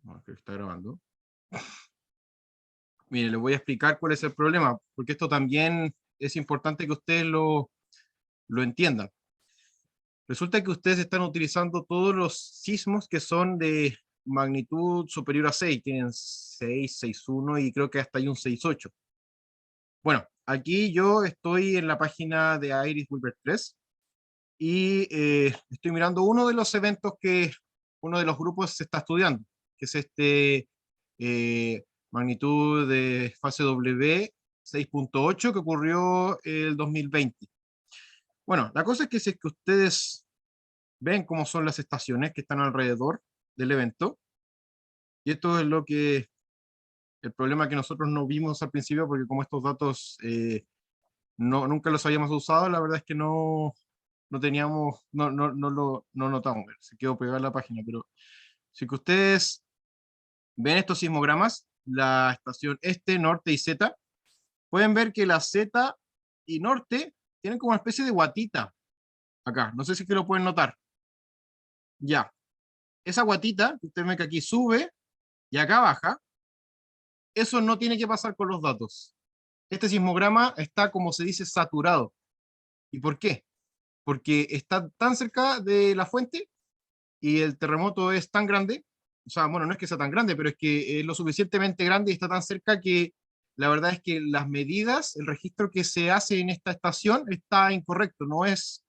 Bueno, creo que está grabando. Mire, les voy a explicar cuál es el problema, porque esto también es importante que ustedes lo entiendan. Resulta que ustedes están utilizando todos los sismos que son de magnitud superior a 6. Tienen 6, 6,1 y creo que hasta hay un 6,8. Bueno, aquí yo estoy en la página de Iris Wilbur 3 y estoy mirando uno de los eventos que uno de los grupos se está estudiando, que es magnitud de fase W 6,8 que ocurrió el 2020. Bueno, la cosa es que si es que ustedes ven cómo son las estaciones que están alrededor del evento, y esto es el problema que nosotros no vimos al principio, porque como estos datos nunca los habíamos usado, la verdad es que no teníamos, no notamos, se quedó pegada la página, pero si que ustedes ven estos sismogramas, la estación este, norte y Z, pueden ver que la Z y norte tienen como una especie de guatita acá, no sé si es que lo pueden notar. Ya, esa guatita, que ustedes ven que aquí sube y acá baja, eso no tiene que pasar con los datos. Este sismograma está, como se dice, saturado. ¿Y por qué? Porque está tan cerca de la fuente y el terremoto es tan grande, o sea, bueno, no es que sea tan grande, pero es que es lo suficientemente grande y está tan cerca que la verdad es que las medidas, el registro que se hace en esta estación está incorrecto, no es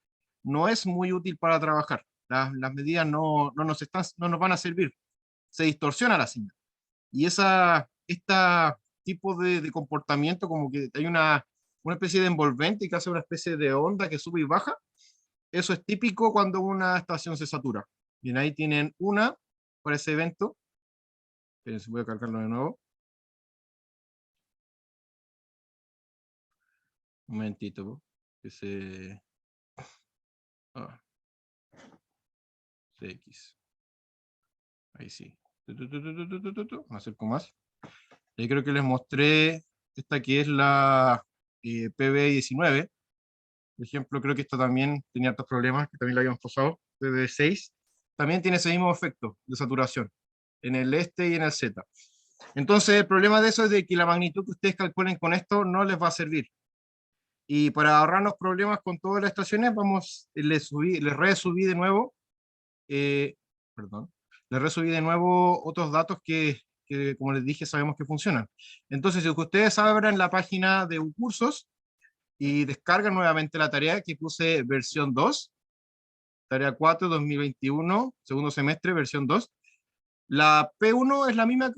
muy útil para trabajar. Las medidas no nos van a servir, se distorsiona la señal. Y este tipo de comportamiento, como que hay una especie de envolvente que hace una especie de onda que sube y baja, eso es típico cuando una estación se satura. Bien, ahí tienen una para ese evento. Esperen, voy a cargarlo de nuevo. Un momentito, que se... Ah, CX. Ahí sí. Me acerco más. Ahí creo que les mostré esta que es la PB19. Por ejemplo, creo que esta también tenía otros problemas, que también la habíamos pasado, PB6. También tiene ese mismo efecto de saturación en el este y en el Z. Entonces, el problema de eso es de que la magnitud que ustedes calculen con esto no les va a servir. Y para ahorrarnos problemas con todas las estaciones, les resubí de nuevo, eh, perdón, les resubí de nuevo otros datos que, como les dije, sabemos que funcionan. Entonces, si ustedes abran la página de Ucursos y descargan nuevamente la tarea que puse versión 2, tarea 4, 2021, segundo semestre, versión 2, la P1 es la misma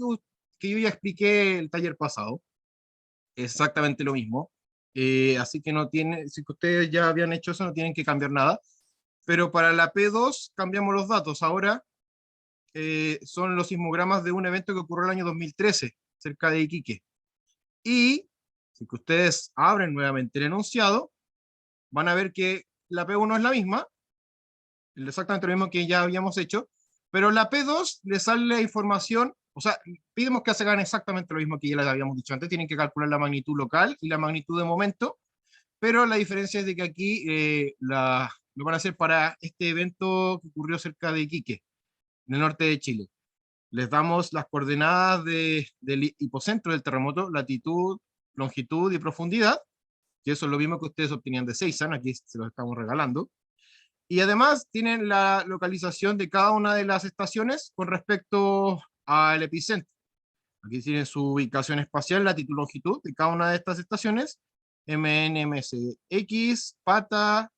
que yo ya expliqué el taller pasado, exactamente lo mismo. Así que no tiene, si ustedes ya habían hecho eso, no tienen que cambiar nada. Pero para la P2 cambiamos los datos. Ahora son los sismogramas de un evento que ocurrió el año 2013, cerca de Iquique. Y si que ustedes abren nuevamente el enunciado, van a ver que la P1 es la misma, exactamente lo mismo que ya habíamos hecho, pero la P2 le sale la información, o sea, pidemos que hagan exactamente lo mismo que ya les habíamos dicho antes, tienen que calcular la magnitud local y la magnitud de momento, pero la diferencia es de que aquí lo van a hacer para este evento que ocurrió cerca de Iquique, en el norte de Chile. Les damos las coordenadas del hipocentro del terremoto, latitud, longitud y profundidad, que eso es lo mismo que ustedes obtenían de Seisan, aquí se los estamos regalando. Y además tienen la localización de cada una de las estaciones con respecto al epicentro. Aquí tienen su ubicación espacial, latitud, longitud de cada una de estas estaciones, MNMSX, PATA,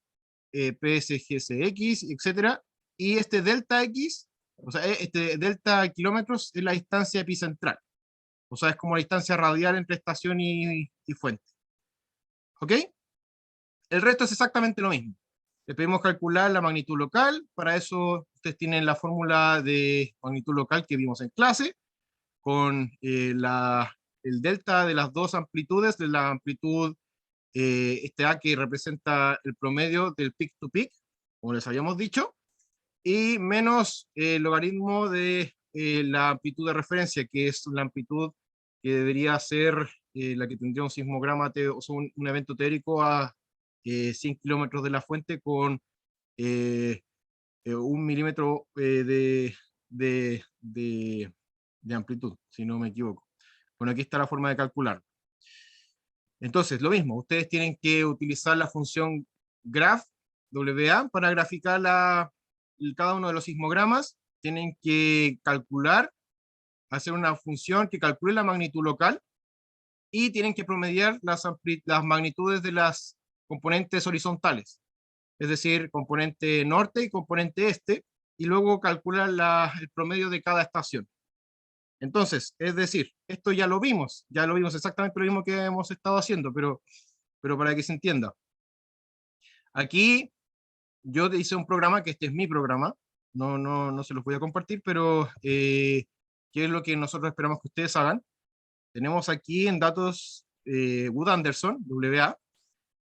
PSGSX, etcétera. Y este delta X, o sea, este delta kilómetros es la distancia epicentral. O sea, es como la distancia radial entre estación y fuente. ¿Ok? El resto es exactamente lo mismo. Le pedimos calcular la magnitud local. Para eso ustedes tienen la fórmula de magnitud local que vimos en clase, con el delta de las dos amplitudes, de la amplitud este A que representa el promedio del peak to peak, como les habíamos dicho, y menos el logaritmo de la amplitud de referencia, que es la amplitud que debería ser la que tendría un sismograma, o sea, un evento teórico a 100 kilómetros de la fuente con 1 milímetro de de amplitud, si no me equivoco. Bueno, aquí está la forma de calcular. Entonces, lo mismo, ustedes tienen que utilizar la función graph, WA, para graficar cada uno de los sismogramas. Tienen que calcular, hacer una función que calcule la magnitud local y tienen que promediar las magnitudes de las componentes horizontales, es decir, componente norte y componente este, y luego calcular el promedio de cada estación. Entonces, es decir, esto ya lo vimos exactamente lo mismo que hemos estado haciendo, pero para que se entienda. Aquí yo hice un programa, que este es mi programa, no se los voy a compartir, pero ¿qué es lo que nosotros esperamos que ustedes hagan? Tenemos aquí en datos Wood Anderson, WA,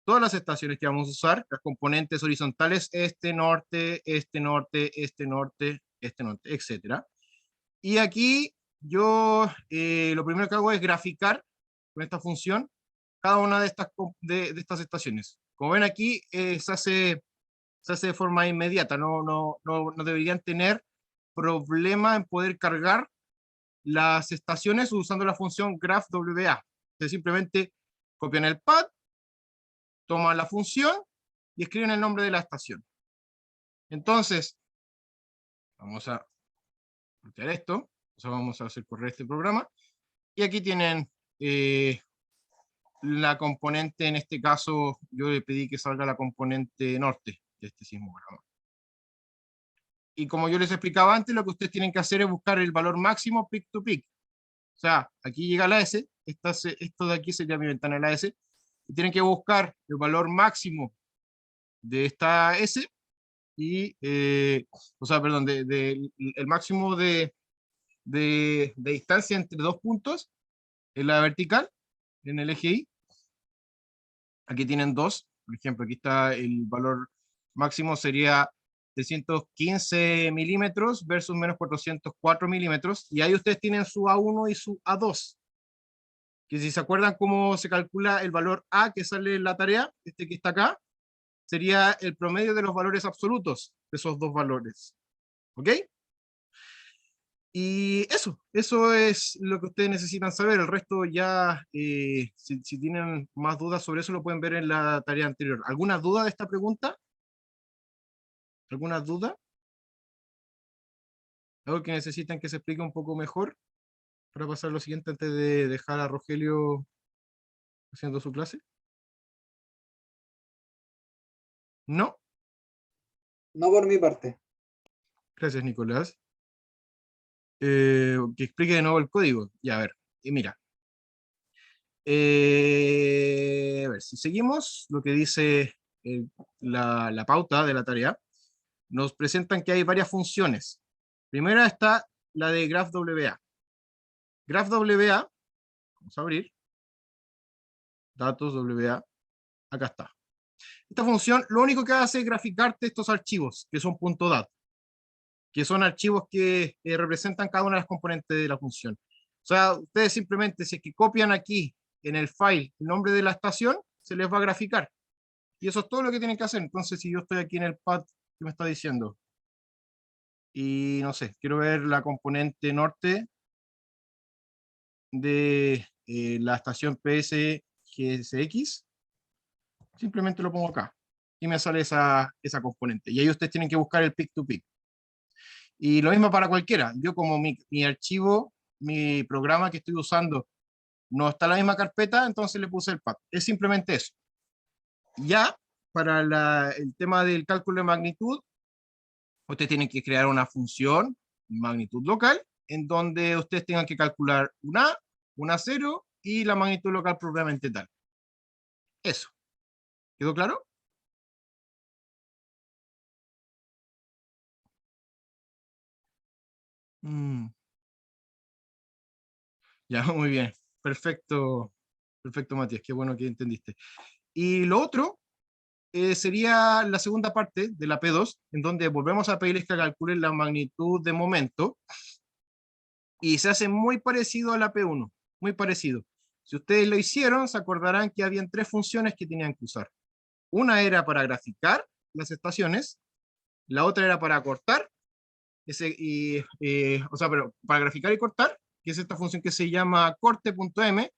todas las estaciones que vamos a usar, las componentes horizontales, este, norte, este, norte, este, norte, este, norte, etc. Y aquí yo lo primero que hago es graficar con esta función cada una de estas estaciones. Como ven aquí, se hace de forma inmediata, no deberían tener problema en poder cargar las estaciones usando la función graphWA. Ustedes simplemente copian el pad, toman la función y escriben el nombre de la estación. Entonces, vamos a voltear esto, o sea, vamos a hacer correr este programa, y aquí tienen la componente, en este caso, yo le pedí que salga la componente norte de este sismograma. Y como yo les explicaba antes, lo que ustedes tienen que hacer es buscar el valor máximo peak to peak. O sea, aquí llega la S, esto de aquí sería mi ventana de la S, y tienen que buscar el valor máximo de esta S, y, o sea, perdón, el máximo de distancia entre dos puntos en la vertical, en el eje Y. Aquí tienen dos, por ejemplo, aquí está el valor máximo, sería 315 milímetros versus menos 404 milímetros, y ahí ustedes tienen su A1 y su A2, que si se acuerdan cómo se calcula el valor A que sale en la tarea, este que está acá, sería el promedio de los valores absolutos de esos dos valores. ¿Ok? Y eso es lo que ustedes necesitan saber. El resto ya, si tienen más dudas sobre eso, lo pueden ver en la tarea anterior. ¿Alguna duda de esta pregunta? ¿Alguna duda? ¿Algo que necesitan que se explique un poco mejor para pasar a lo siguiente antes de dejar a Rogelio haciendo su clase? ¿No? No por mi parte. Gracias, Nicolás. Que explique de nuevo el código. Ya, a ver, y mira. A ver, si seguimos lo que dice la pauta de la tarea, nos presentan que hay varias funciones. Primera está la de graphWA. GraphWA, vamos a abrir, datos WA, acá está. Esta función lo único que hace es graficarte estos archivos, que son .dat, que son archivos que representan cada una de las componentes de la función. O sea, ustedes simplemente, si es que copian aquí en el file el nombre de la estación, se les va a graficar. Y eso es todo lo que tienen que hacer. Entonces, si yo estoy aquí en el pad, ¿qué me está diciendo? Y no sé, quiero ver la componente norte de la estación PSGSX, simplemente lo pongo acá y me sale esa componente. Y ahí ustedes tienen que buscar el peak to peak. Y lo mismo para cualquiera. Yo como mi archivo, mi programa que estoy usando no está en la misma carpeta, entonces le puse el pad. Es simplemente eso. Ya para el tema del cálculo de magnitud, ustedes tienen que crear una función magnitud local en donde ustedes tengan que calcular una 0 y la magnitud local propiamente tal. Eso. ¿Quedó claro? Ya, muy bien. Perfecto, perfecto, Matías. Qué bueno que entendiste. Y lo otro sería la segunda parte de la P2, en donde volvemos a pedirles que calculen la magnitud de momento, y se hace muy parecido a la P1, muy parecido. Si ustedes lo hicieron, se acordarán que habían tres funciones que tenían que usar. Una era para graficar las estaciones, la otra era para cortar, o sea, pero para graficar y cortar, que es esta función que se llama corte.m.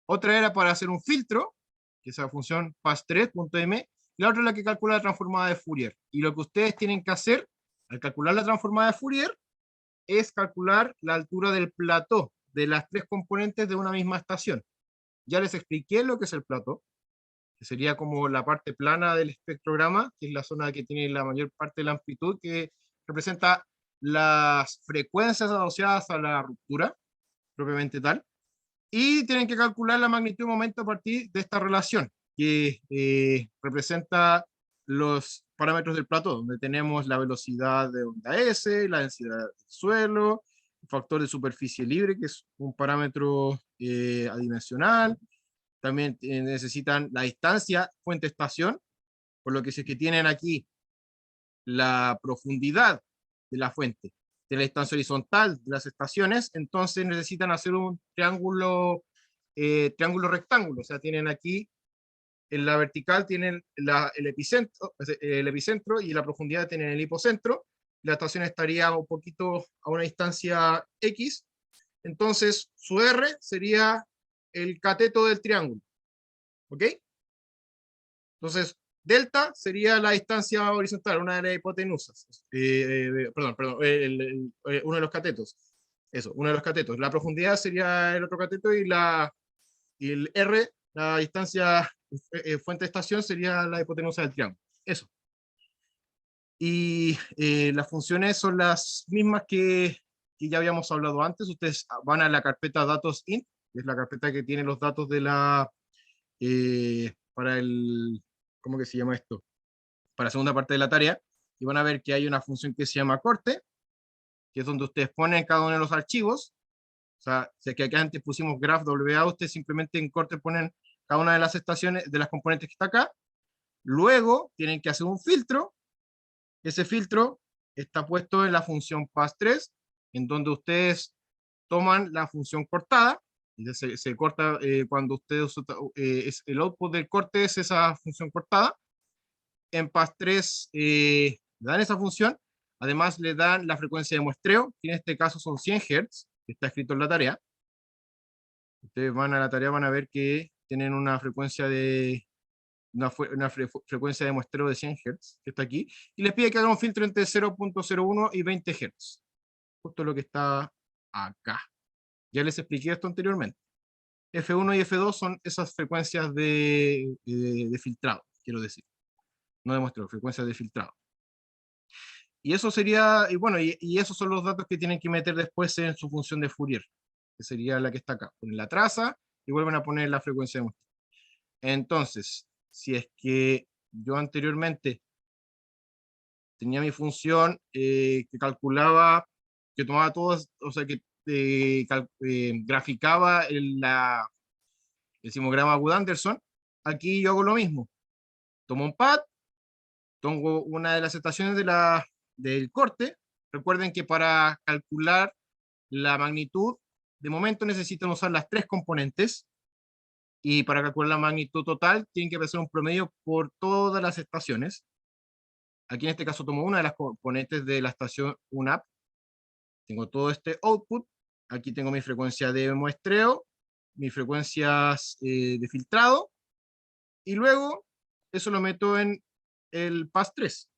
Otra era para hacer un filtro, que es la función pass3.m. Y la otra es la que calcula la transformada de Fourier. Y lo que ustedes tienen que hacer al calcular la transformada de Fourier es calcular la altura del plató de las tres componentes de una misma estación. Ya les expliqué lo que es el plató, que sería como la parte plana del espectrograma, que es la zona que tiene la mayor parte de la amplitud, que representa las frecuencias asociadas a la ruptura, propiamente tal, y tienen que calcular la magnitud de momento a partir de esta relación, que representa los parámetros del plató, donde tenemos la velocidad de onda S, la densidad del suelo, el factor de superficie libre, que es un parámetro adimensional. También necesitan la distancia fuente-estación, por lo que si es que tienen aquí la profundidad de la fuente, de la distancia horizontal de las estaciones, entonces necesitan hacer un triángulo, triángulo rectángulo. O sea, tienen aquí en la vertical tienen el epicentro y la profundidad tienen el hipocentro. La estación estaría un poquito a una distancia X. Entonces, su R sería el cateto del triángulo. ¿Ok? Entonces, delta sería la distancia horizontal, una de las hipotenusas. Perdón, uno de los catetos. Eso, uno de los catetos. La profundidad sería el otro cateto y el R, la distancia fuente-estación, sería la hipotenusa del triángulo. Eso. Y las funciones son las mismas que ya habíamos hablado antes. Ustedes van a la carpeta datos int, que es la carpeta que tiene los datos de para el, ¿cómo que se llama esto? Para la segunda parte de la tarea, y van a ver que hay una función que se llama corte, que es donde ustedes ponen cada uno de los archivos. O sea, si es que aquí antes pusimos graph WA, ustedes simplemente en corte ponen cada una de las estaciones, de las componentes que está acá. Luego tienen que hacer un filtro. Ese filtro está puesto en la función pass3, en donde ustedes toman la función cortada, y se corta cuando ustedes, el output del corte es esa función cortada. En pass3 le dan esa función, además le dan la frecuencia de muestreo, que en este caso son 100 Hz, que está escrito en la tarea. Ustedes van a la tarea, van a ver que tienen una frecuencia de frecuencia de muestreo de 100 Hz, que está aquí, y les pide que hagan un filtro entre 0.01 y 20 Hz, justo lo que está acá. Ya les expliqué esto anteriormente. F1 y F2 son esas frecuencias de filtrado, quiero decir. No de muestreo, frecuencias de filtrado. Y eso sería, y bueno, y esos son los datos que tienen que meter después en su función de Fourier, que sería la que está acá. Ponen la traza y vuelven a poner la frecuencia de muestreo. Entonces, si es que yo anteriormente tenía mi función que calculaba, que tomaba todas, o sea, que graficaba el simograma Wood-Anderson, aquí yo hago lo mismo. Tomo un pad, tomo una de las estaciones del corte. Recuerden que para calcular la magnitud, de momento necesitan usar las tres componentes, y para calcular la magnitud total tienen que hacer un promedio por todas las estaciones. Aquí en este caso tomo una de las componentes de la estación UNAP, tengo todo este output, aquí tengo mi frecuencia de muestreo, mis frecuencias de filtrado, y luego eso lo meto en el pass3.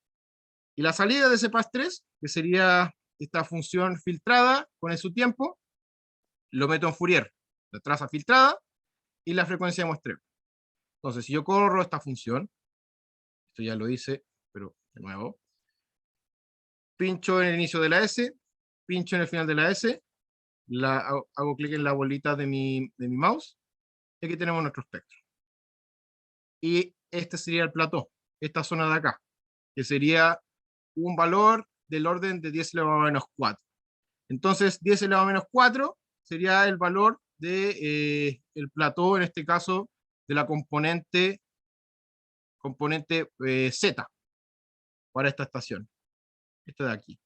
Y la salida de ese pass3, que sería esta función filtrada con su tiempo, lo meto en Fourier, la traza filtrada y la frecuencia de muestreo. Entonces, si yo corro esta función, esto ya lo hice, pero de nuevo, pincho en el inicio de la S, pincho en el final de la S, hago clic en la bolita de mi mouse, y aquí tenemos nuestro espectro. Y este sería el plató, esta zona de acá, que sería un valor del orden de 10 elevado a menos 4. Entonces, 10 elevado a menos 4 sería el valor de el plató, en este caso, de la componente Z para esta estación. Esta de aquí.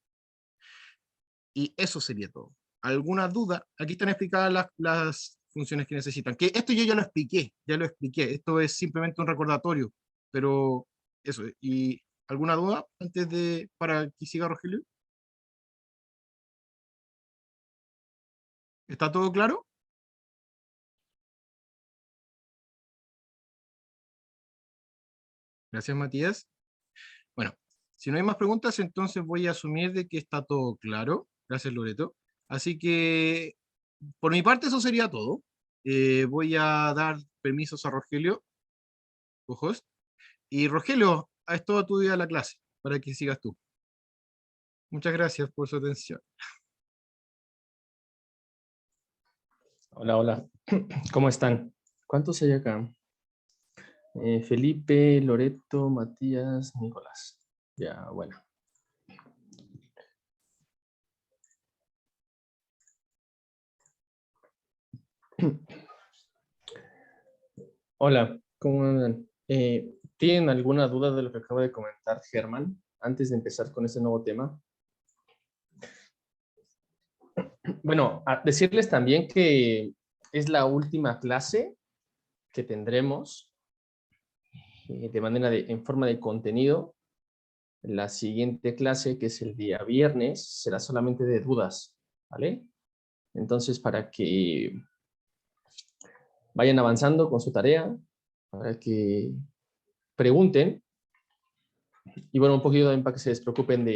Y eso sería todo. ¿Alguna duda? Aquí están explicadas las funciones que necesitan. Que esto yo ya lo expliqué. Esto es simplemente un recordatorio. Pero eso. ¿Y alguna duda antes de para que siga Rogelio? ¿Está todo claro? Gracias, Matías. Bueno, si no hay más preguntas, entonces voy a asumir de que está todo claro. Gracias, Loreto. Así que, por mi parte, eso sería todo. Voy a dar permisos a Rogelio, tu host. Y Rogelio, es toda tu día la clase, para que sigas tú. Muchas gracias por su atención. Hola, hola. ¿Cómo están? ¿Cuántos hay acá? Felipe, Loreto, Matías, Nicolás. Ya, bueno. Hola, ¿cómo andan? ¿Tienen alguna duda de lo que acaba de comentar Germán antes de empezar con este nuevo tema? Bueno, a decirles también que es la última clase que tendremos en forma de contenido. La siguiente clase, que es el día viernes, será solamente de dudas, ¿vale? Entonces, para que vayan avanzando con su tarea, para que pregunten y bueno, un poquito también para que se despreocupen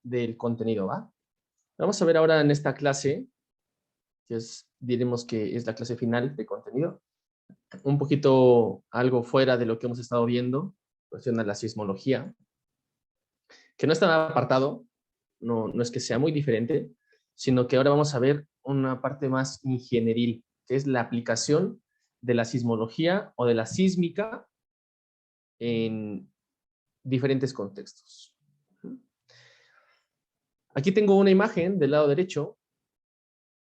del contenido, ¿va? Vamos a ver ahora en esta clase, que diremos que es la clase final de contenido, un poquito algo fuera de lo que hemos estado viendo, cuestión de la sismología, que no está nada apartado, no es que sea muy diferente, sino que ahora vamos a ver una parte más ingenieril, que es la aplicación de la sismología o de la sísmica en diferentes contextos. Aquí tengo una imagen del lado derecho,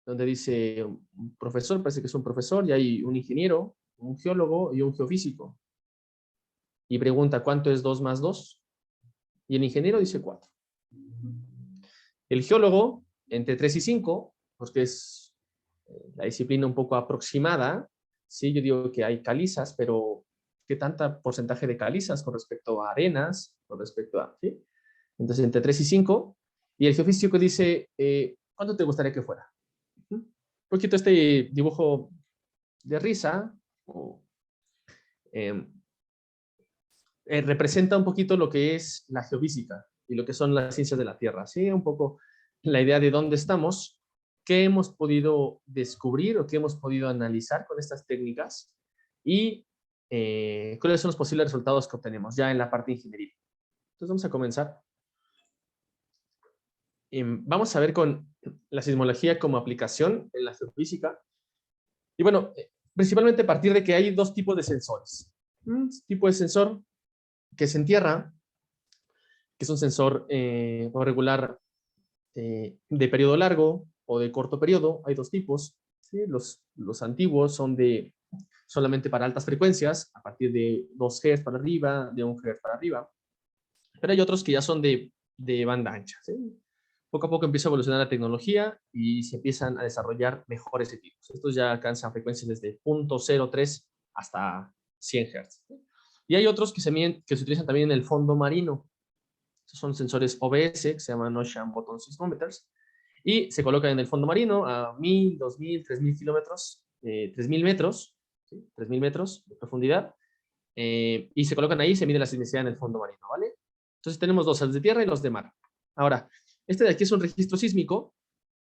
donde dice un profesor, parece que es un profesor, y hay un ingeniero, un geólogo y un geofísico. Y pregunta, ¿cuánto es 2 más 2? Y el ingeniero dice 4. El geólogo, entre 3 y 5, porque es la disciplina un poco aproximada, sí, yo digo que hay calizas, pero ¿qué tanta porcentaje de calizas con respecto a arenas, con respecto a, ¿sí? Entonces, entre 3 y 5, y el geofísico dice, ¿cuánto te gustaría que fuera? Un poquito este dibujo de risa, o, eh, representa un poquito lo que es la geofísica y lo que son las ciencias de la Tierra, ¿sí? Un poco la idea de dónde estamos, qué hemos podido descubrir o qué hemos podido analizar con estas técnicas y cuáles son los posibles resultados que obtenemos ya en la parte ingeniería. Entonces vamos a comenzar. Vamos a ver con la sismología como aplicación en la geofísica. Y bueno, principalmente a partir de que hay dos tipos de sensores. Un tipo de sensor que es en tierra, que es un sensor regular de periodo largo o de corto periodo. Hay dos tipos. ¿Sí? Los antiguos son solamente para altas frecuencias, a partir de 2 Hz para arriba, de 1 Hz para arriba. Pero hay otros que ya son de banda ancha. ¿Sí? Poco a poco empieza a evolucionar la tecnología y se empiezan a desarrollar mejores equipos. Estos ya alcanzan frecuencias desde 0.03 hasta 100 Hz. ¿Sí? Y hay otros que se utilizan también en el fondo marino. Estos son sensores OBS, que se llaman Ocean Bottom Seismometers, y se colocan en el fondo marino a 1000, 2000, 3000 kilómetros, 3000 metros, ¿sí? 3000 metros de profundidad, y se colocan ahí y se mide la sismicidad en el fondo marino, ¿vale? Entonces tenemos dos, los de tierra y los de mar. Ahora, este de aquí es un registro sísmico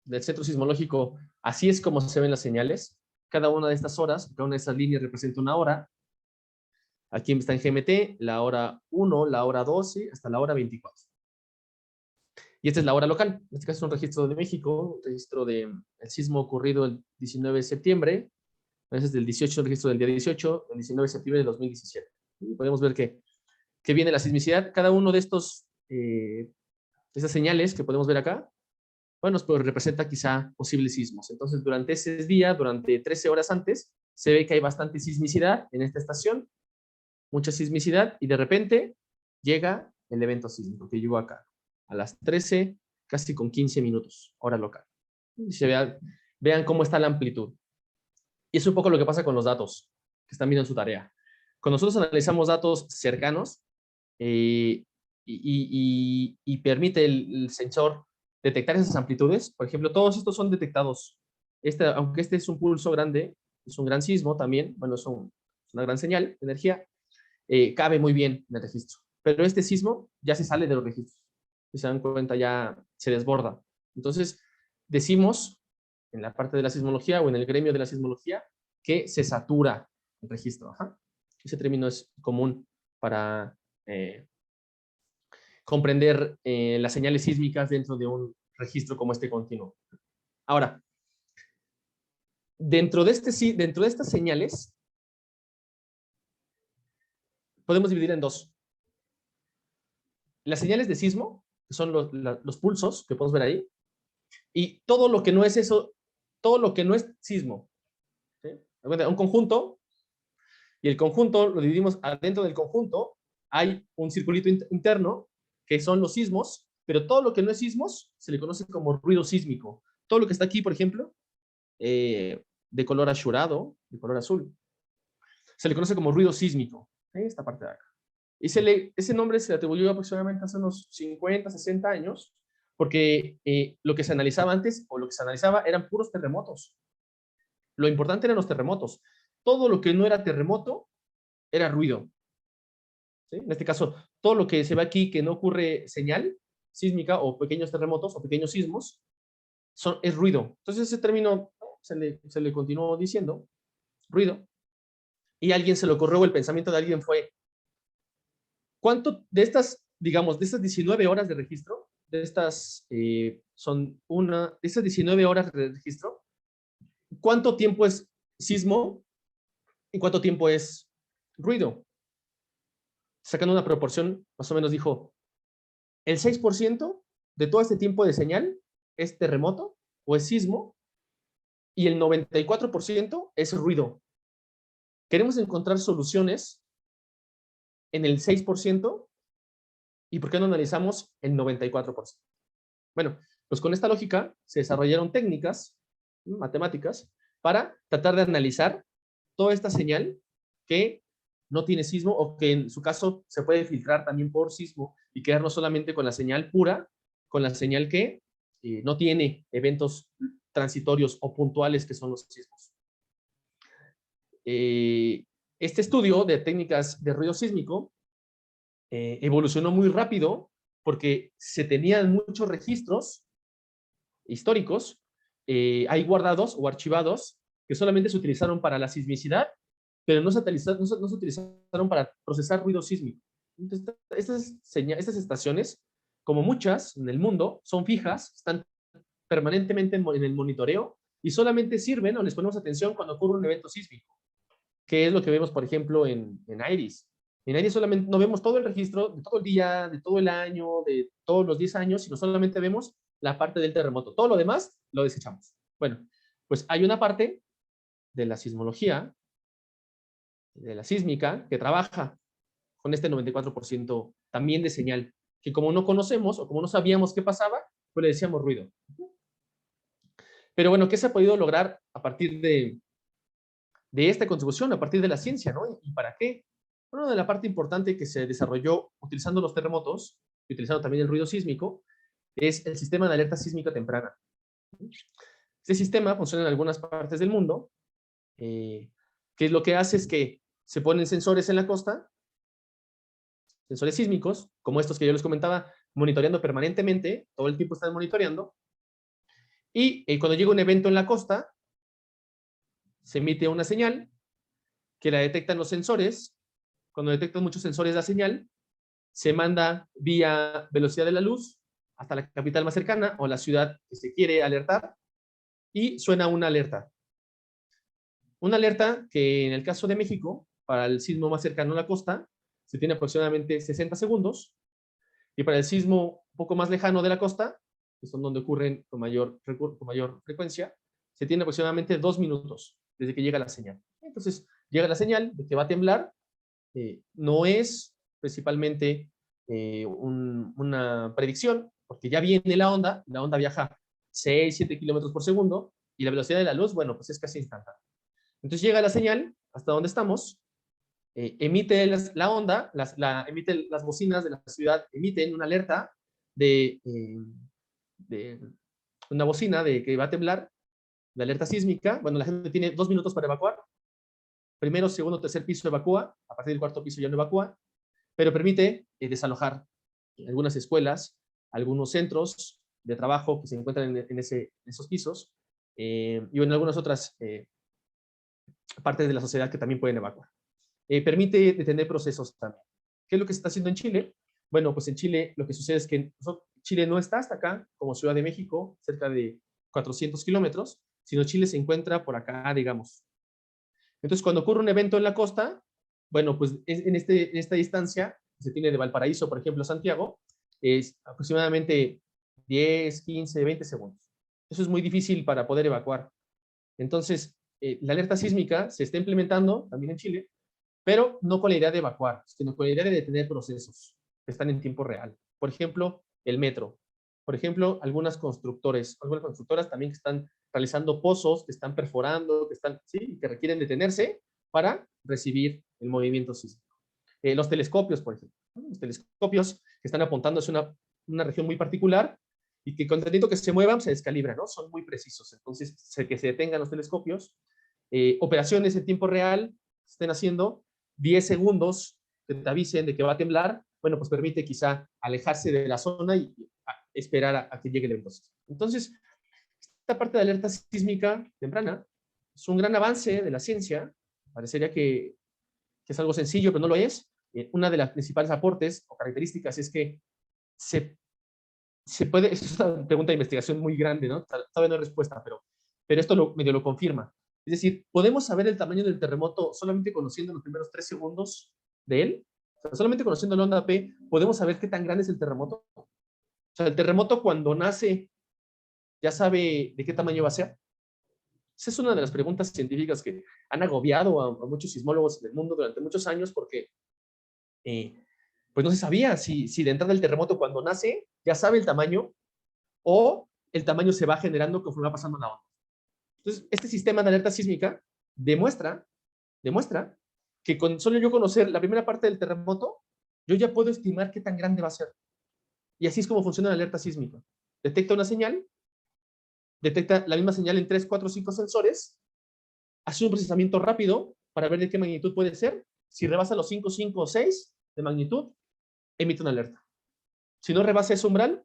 del centro sismológico, así es como se ven las señales. Cada una de estas horas, cada una de estas líneas representa una hora. Aquí está en GMT, la hora 1, la hora 12, hasta la hora 24. Y esta es la hora local. En este caso es un registro de México, un registro del sismo ocurrido el 19 de septiembre. Este es del 18, el registro del día 18, el 19 de septiembre de 2017. Y podemos ver que viene la sismicidad. Cada uno de estas señales que podemos ver acá, bueno, pues representa quizá posibles sismos. Entonces, durante ese día, durante 13 horas antes, se ve que hay bastante sismicidad en esta estación, mucha sismicidad, y de repente llega el evento sísmico que llegó acá, a las 13, casi con 15 minutos, hora local. Y vean cómo está la amplitud. Y es un poco lo que pasa con los datos, que están viendo en su tarea. Cuando nosotros analizamos datos cercanos, y permite el sensor detectar esas amplitudes. Por ejemplo, todos estos son detectados Aunque este es un pulso grande, es un gran sismo también, bueno, es una gran señal de energía, cabe muy bien en el registro. Pero este sismo ya se sale de los registros. Si se dan cuenta, ya se desborda. Entonces, decimos en la parte de la sismología o en el gremio de la sismología que se satura el registro. Ajá. Ese término es común para comprender las señales sísmicas dentro de un registro como este continuo. Ahora, dentro de estas señales, podemos dividir en dos. Las señales de sismo, que son los pulsos que podemos ver ahí, y todo lo que no es eso, todo lo que no es sismo. ¿Sí? Un conjunto, y el conjunto lo dividimos adentro del conjunto, hay un circulito interno, que son los sismos, pero todo lo que no es sismos se le conoce como ruido sísmico. Todo lo que está aquí, por ejemplo, de color azulado, de color azul, se le conoce como ruido sísmico. Esta parte de acá. Y ese nombre se le atribuyó aproximadamente hace unos 50, 60 años, porque lo que se analizaba antes, o lo que se analizaba, eran puros terremotos. Lo importante eran los terremotos. Todo lo que no era terremoto era ruido. ¿Sí? En este caso, todo lo que se ve aquí que no ocurre señal sísmica o pequeños terremotos o pequeños sismos, es ruido. Entonces ese término se le continuó diciendo, ruido, y a alguien se le ocurrió, el pensamiento de alguien fue, ¿cuánto de estas, digamos, de estas 19 horas de registro, de estas 19 horas de registro, cuánto tiempo es sismo y cuánto tiempo es ruido? Sacando una proporción, más o menos dijo, el 6% de todo este tiempo de señal es terremoto o es sismo y el 94% es ruido. Queremos encontrar soluciones en el 6%, ¿y por qué no analizamos el 94%? Bueno, pues con esta lógica se desarrollaron técnicas matemáticas para tratar de analizar toda esta señal que no tiene sismo o que en su caso se puede filtrar también por sismo y quedarnos solamente con la señal pura, con la señal que no tiene eventos transitorios o puntuales que son los sismos. Este estudio de técnicas de ruido sísmico evolucionó muy rápido porque se tenían muchos registros históricos ahí guardados o archivados que solamente se utilizaron para la sismicidad, pero no se utilizaron para procesar ruido sísmico. Entonces, estas estaciones, como muchas en el mundo, son fijas, están permanentemente en el monitoreo y solamente sirven o les ponemos atención cuando ocurre un evento sísmico, que es lo que vemos, por ejemplo, en IRIS. En IRIS solamente no vemos todo el registro de todo el día, de todo el año, de todos los 10 años, sino solamente vemos la parte del terremoto. Todo lo demás lo desechamos. Bueno, pues hay una parte de la sismología, de la sísmica, que trabaja con este 94% también de señal, que como no conocemos o como no sabíamos qué pasaba, pues le decíamos ruido. Pero bueno, ¿qué se ha podido lograr a partir de esta contribución, a partir de la ciencia, ¿no? ¿Y para qué? Bueno, de la parte importante que se desarrolló utilizando los terremotos y utilizando también el ruido sísmico es el sistema de alerta sísmica temprana. Este sistema funciona en algunas partes del mundo, que lo que hace es que se ponen sensores en la costa, sensores sísmicos, como estos que yo les comentaba, monitoreando permanentemente, todo el tiempo están monitoreando, y cuando llega un evento en la costa, se emite una señal que la detectan los sensores. Cuando detectan muchos sensores la señal, se manda vía velocidad de la luz hasta la capital más cercana o la ciudad que se quiere alertar y suena una alerta. Una alerta que en el caso de México, para el sismo más cercano a la costa, se tiene aproximadamente 60 segundos y para el sismo un poco más lejano de la costa, que son donde ocurren con mayor frecuencia, se tiene aproximadamente 2 minutos desde que llega la señal. Entonces, llega la señal de que va a temblar, no es principalmente una predicción, porque ya viene la onda viaja 6, 7 kilómetros por segundo, y la velocidad de la luz, bueno, pues es casi instantánea. Entonces llega la señal hasta donde estamos, emite la onda, emite las bocinas de la ciudad, emiten una alerta de una bocina de que va a temblar, de alerta sísmica, bueno, la gente tiene 2 minutos para evacuar. Primero, segundo, tercer piso evacúa. A partir del cuarto piso ya no evacúa. Pero permite desalojar algunas escuelas, algunos centros de trabajo que se encuentran en esos pisos, y bueno, algunas otras partes de la sociedad que también pueden evacuar. Permite detener procesos también. ¿Qué es lo que se está haciendo en Chile? Bueno, pues en Chile lo que sucede es que Chile no está hasta acá, como Ciudad de México, cerca de 400 kilómetros, sino Chile se encuentra por acá, digamos. Entonces, cuando ocurre un evento en la costa, bueno, pues en esta distancia, se tiene de Valparaíso, por ejemplo, a Santiago, es aproximadamente 10, 15, 20 segundos. Eso es muy difícil para poder evacuar. Entonces, la alerta sísmica se está implementando también en Chile, pero no con la idea de evacuar, sino con la idea de detener procesos que están en tiempo real. Por ejemplo, el metro. Por ejemplo, algunas constructoras también que están realizando pozos, que están perforando, que requieren detenerse para recibir el movimiento sísmico. Los telescopios, por ejemplo. Los telescopios que están apuntando hacia una región muy particular y que con tanto que se muevan se descalibran, ¿no? Son muy precisos. Entonces, que se detengan los telescopios. Operaciones en tiempo real se estén haciendo 10 segundos que te avisen de que va a temblar, bueno, pues permite quizá alejarse de la zona y esperar a que llegue el evento. Entonces, esta parte de alerta sísmica temprana es un gran avance de la ciencia. Parecería que es algo sencillo, pero no lo es. Una de las principales aportes o características es que se puede, es una pregunta de investigación muy grande, ¿no? Todavía no hay respuesta, pero esto medio lo confirma. Es decir, ¿podemos saber el tamaño del terremoto solamente conociendo los primeros 3 segundos de él? O sea, solamente conociendo la onda P, ¿podemos saber qué tan grande es el terremoto? O sea, el terremoto cuando nace, ¿ya sabe de qué tamaño va a ser? Esa es una de las preguntas científicas que han agobiado a muchos sismólogos del mundo durante muchos años porque pues no se sabía si de entrada el terremoto cuando nace ya sabe el tamaño o el tamaño se va generando conforme va pasando la onda. Entonces, este sistema de alerta sísmica demuestra que con solo yo conocer la primera parte del terremoto, yo ya puedo estimar qué tan grande va a ser. Y así es como funciona la alerta sísmica. Detecta una señal, detecta la misma señal en 3, 4, 5 sensores, hace un procesamiento rápido para ver de qué magnitud puede ser. Si rebasa los 5, 5 o 6 de magnitud, emite una alerta. Si no rebasa ese umbral,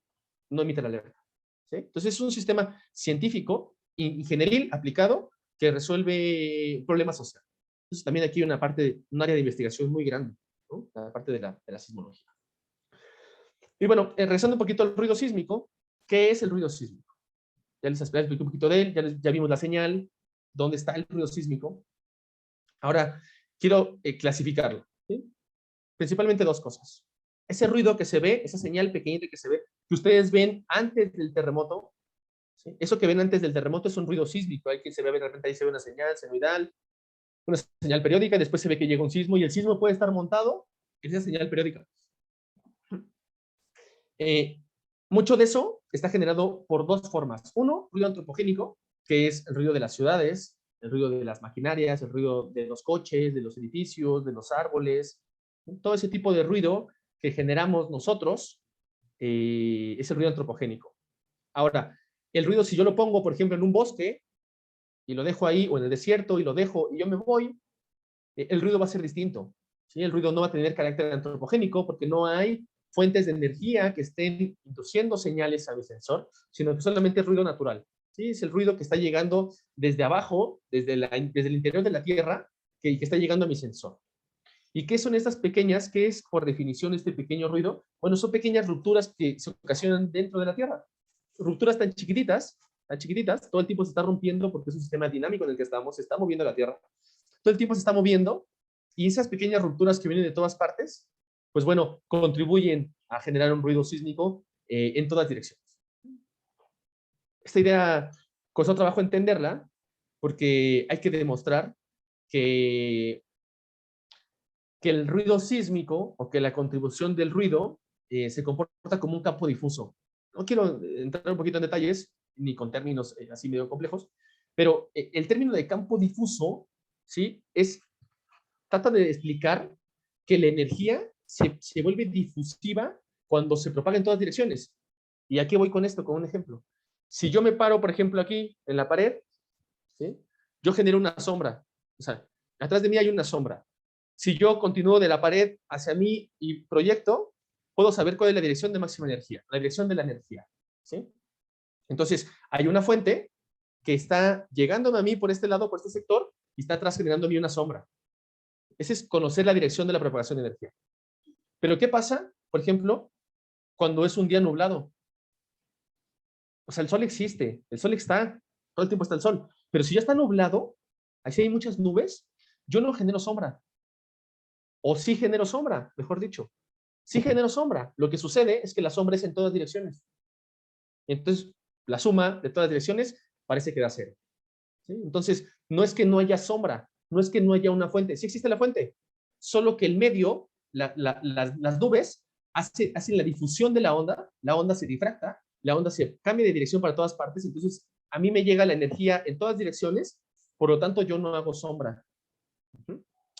no emite la alerta. ¿Sí? Entonces es un sistema científico, ingenieril, aplicado, que resuelve problemas sociales. Entonces también aquí hay un área de investigación muy grande, ¿no? La parte de la sismología. Y bueno, regresando un poquito al ruido sísmico, ¿qué es el ruido sísmico? Ya les expliqué un poquito de él, ya vimos la señal, dónde está el ruido sísmico. Ahora, quiero clasificarlo. ¿Sí? Principalmente 2 cosas. Ese ruido que se ve, esa señal pequeñita que se ve, que ustedes ven antes del terremoto, ¿sí? Eso que ven antes del terremoto es un ruido sísmico. Hay quien se ve, de repente ahí se ve una señal senoidal, una señal periódica, y después se ve que llega un sismo, y el sismo puede estar montado en esa señal periódica. Mucho de eso está generado por 2 formas. Uno, ruido antropogénico, que es el ruido de las ciudades, el ruido de las maquinarias, el ruido de los coches, de los edificios, de los árboles, todo ese tipo de ruido que generamos nosotros es el ruido antropogénico. Ahora, el ruido, si yo lo pongo, por ejemplo, en un bosque y lo dejo ahí, o en el desierto y lo dejo y yo me voy, el ruido va a ser distinto. ¿Sí? El ruido no va a tener carácter antropogénico porque no hay fuentes de energía que estén induciendo señales a mi sensor, sino que solamente es ruido natural. ¿Sí? Es el ruido que está llegando desde abajo, desde el interior de la Tierra, que está llegando a mi sensor. ¿Y qué son estas pequeñas? ¿Qué es por definición este pequeño ruido? Bueno, son pequeñas rupturas que se ocasionan dentro de la Tierra. Rupturas tan chiquititas, todo el tiempo se está rompiendo porque es un sistema dinámico en el que estamos, se está moviendo la Tierra. Todo el tiempo se está moviendo y esas pequeñas rupturas que vienen de todas partes, pues bueno, contribuyen a generar un ruido sísmico en todas direcciones. Esta idea costó trabajo entenderla porque hay que demostrar que el ruido sísmico o que la contribución del ruido se comporta como un campo difuso. No quiero entrar un poquito en detalles, ni con términos así medio complejos, pero el término de campo difuso, ¿sí? Trata de explicar que la energía se vuelve difusiva cuando se propaga en todas direcciones. ¿Y aquí voy con esto, con un ejemplo? Si yo me paro, por ejemplo, aquí en la pared ¿sí? Yo genero una sombra. O sea, atrás de mí hay una sombra. Si yo continúo de la pared hacia mí y proyecto, puedo saber cuál es la dirección de máxima energía, la dirección de la energía, ¿sí? Entonces, hay una fuente que está llegándome a mí por este lado, por este sector, y está atrás generando a mí una sombra. Ese es conocer la dirección de la propagación de energía. Pero ¿qué pasa, por ejemplo, cuando es un día nublado? O sea, el sol existe, el sol está, todo el tiempo está el sol. Pero si ya está nublado, así hay muchas nubes, yo no genero sombra. O sí genero sombra, mejor dicho. Sí genero sombra. Lo que sucede es que la sombra es en todas direcciones. Entonces, la suma de todas direcciones parece que da cero. ¿Sí? Entonces, no es que no haya sombra, no es que no haya una fuente. Sí existe la fuente, solo que el medio, las nubes, hacen la difusión de la onda se difracta, la onda se cambia de dirección para todas partes, entonces a mí me llega la energía en todas direcciones, por lo tanto yo no hago sombra.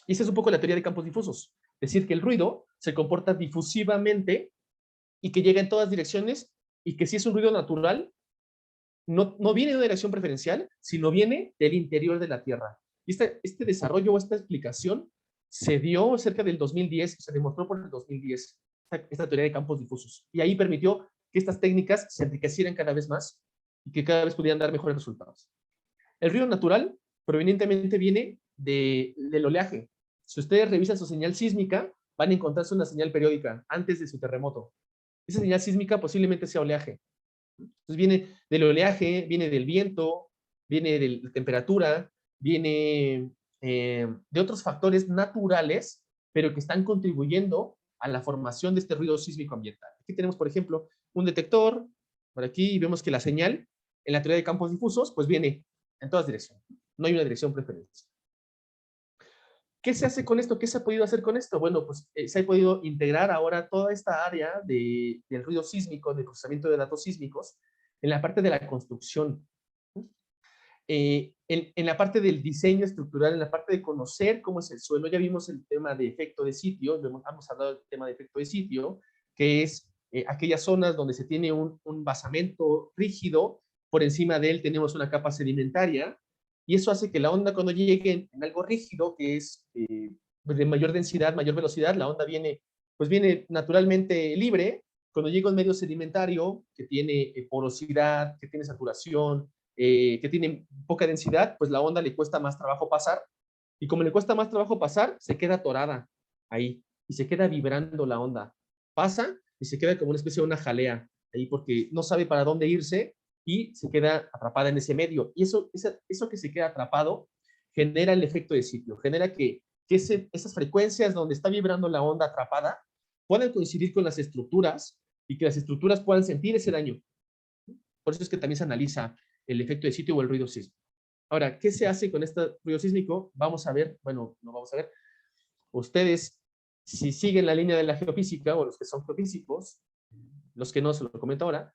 Y esa es un poco la teoría de campos difusos. Es decir, que el ruido se comporta difusivamente y que llega en todas direcciones y que si es un ruido natural, no viene de una dirección preferencial, sino viene del interior de la Tierra. Y este desarrollo o esta explicación se dio cerca del 2010, se demostró por el 2010, esta teoría de campos difusos. Y ahí permitió que estas técnicas se enriquecieran cada vez más y que cada vez pudieran dar mejores resultados. El ruido natural provenientemente viene del oleaje. Si ustedes revisan su señal sísmica, van a encontrarse una señal periódica antes de su terremoto. Esa señal sísmica posiblemente sea oleaje. Entonces viene del oleaje, viene del viento, viene de la temperatura, viene de otros factores naturales, pero que están contribuyendo a la formación de este ruido sísmico ambiental. Aquí tenemos, por ejemplo, un detector, por aquí, y vemos que la señal en la teoría de campos difusos, pues viene en todas direcciones. No hay una dirección preferente. ¿Qué se hace con esto? ¿Qué se ha podido hacer con esto? Bueno, pues se ha podido integrar ahora toda esta área del ruido sísmico, del procesamiento de datos sísmicos, en la parte de la construcción. En la parte del diseño estructural, en la parte de conocer cómo es el suelo, ya vimos el tema de efecto de sitio, hemos hablado del tema de efecto de sitio, que es aquellas zonas donde se tiene un basamento rígido, por encima de él tenemos una capa sedimentaria, y eso hace que la onda cuando llegue en algo rígido, que es de mayor densidad, mayor velocidad, la onda viene naturalmente libre. Cuando llega un medio sedimentario que tiene porosidad, que tiene saturación, que tiene poca densidad, pues la onda le cuesta más trabajo pasar, y como le cuesta más trabajo pasar, se queda atorada ahí, y se queda vibrando la onda. Pasa y se queda como una especie de una jalea ahí, porque no sabe para dónde irse, y se queda atrapada en ese medio. Y eso que se queda atrapado genera el efecto de sitio, genera que esas frecuencias donde está vibrando la onda atrapada puedan coincidir con las estructuras y que las estructuras puedan sentir ese daño. Por eso es que también se analiza el efecto de sitio o el ruido sísmico. Ahora, ¿qué se hace con este ruido sísmico? Vamos a ver, bueno, no vamos a ver. Ustedes, si siguen la línea de la geofísica, o los que son geofísicos, los que no, se lo comento ahora,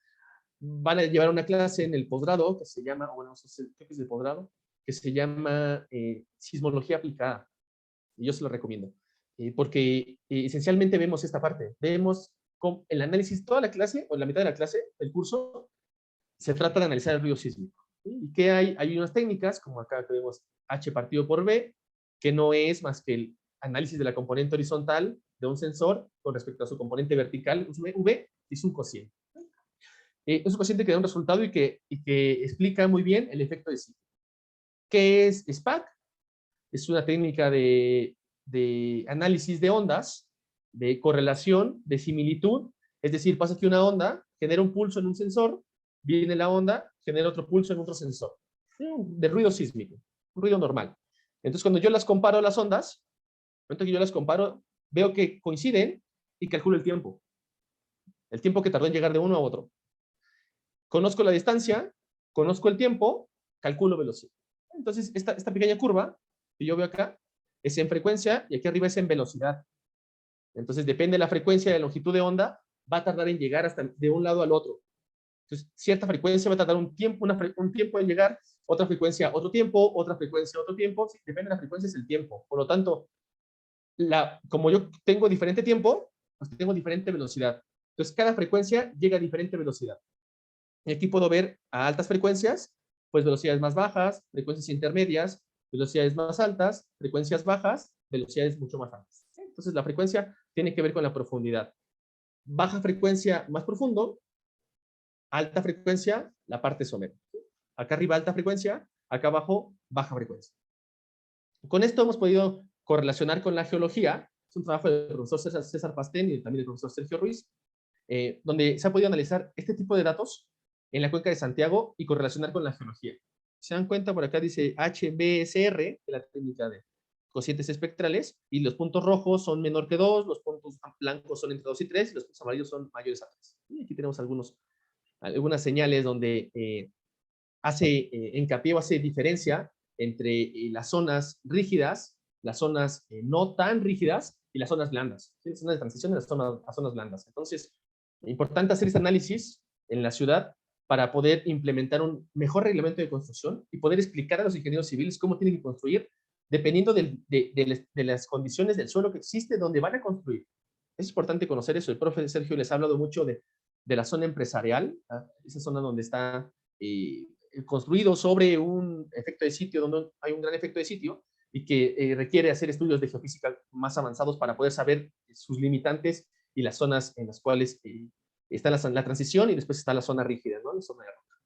van a llevar una clase en el posgrado que se llama, bueno, creo que es el posgrado, que se llama sismología aplicada. Y yo se lo recomiendo. Porque esencialmente vemos esta parte. Vemos el análisis, toda la clase, o la mitad de la clase, el curso, se trata de analizar el ruido sísmico. ¿Y qué hay? Hay unas técnicas, como acá tenemos H partido por B, que no es más que el análisis de la componente horizontal de un sensor con respecto a su componente vertical, V, es un cociente. Es un cociente que da un resultado y que explica muy bien el efecto de sitio. ¿Qué es SPAC? Es una técnica de análisis de ondas, de correlación, de similitud. Es decir, pasa que una onda genera un pulso en un sensor, viene la onda, genera otro pulso en otro sensor. De ruido sísmico, un ruido normal. Entonces, cuando yo las comparo las ondas, veo que coinciden y calculo el tiempo que tardó en llegar de uno a otro. Conozco la distancia, conozco el tiempo, calculo velocidad. Entonces, esta pequeña curva que yo veo acá es en frecuencia y aquí arriba es en velocidad. Entonces, depende de la frecuencia y la longitud de onda, va a tardar en llegar hasta de un lado al otro. Entonces, cierta frecuencia va a tardar un tiempo en llegar, otra frecuencia otro tiempo, otra frecuencia otro tiempo. Sí, depende de la frecuencia, es el tiempo. Por lo tanto, como yo tengo diferente tiempo, pues tengo diferente velocidad. Entonces, cada frecuencia llega a diferente velocidad. Y aquí puedo ver a altas frecuencias pues velocidades más bajas, frecuencias intermedias, velocidades más altas, frecuencias bajas, velocidades mucho más altas. Entonces la frecuencia tiene que ver con la profundidad. Baja frecuencia, más profundo; alta frecuencia, la parte somera. Acá arriba alta frecuencia, acá abajo baja frecuencia. Con esto hemos podido correlacionar con la geología. Es un trabajo del profesor César Pastén y también del profesor Sergio Ruiz, donde se ha podido analizar este tipo de datos en la cuenca de Santiago y correlacionar con la geología. Se dan cuenta, por acá dice HBSR, de la técnica de cocientes espectrales, y los puntos rojos son menor que 2, los puntos blancos son entre 2 y 3, y los puntos amarillos son mayores a 3. Y aquí tenemos algunas señales donde hace hincapié o hace diferencia entre las zonas rígidas, las zonas no tan rígidas y las zonas blandas. ¿Sí? Zonas de transición de las zonas blandas. Entonces, importante hacer este análisis en la ciudad para poder implementar un mejor reglamento de construcción y poder explicar a los ingenieros civiles cómo tienen que construir dependiendo de las condiciones del suelo que existe donde van a construir. Es importante conocer eso. El profe Sergio les ha hablado mucho de la zona empresarial, ¿ah? Esa zona donde está construido sobre un efecto de sitio, donde hay un gran efecto de sitio y que requiere hacer estudios de geofísica más avanzados para poder saber sus limitantes y las zonas en las cuales está la transición y después está la zona rígida, ¿no? La zona de roca.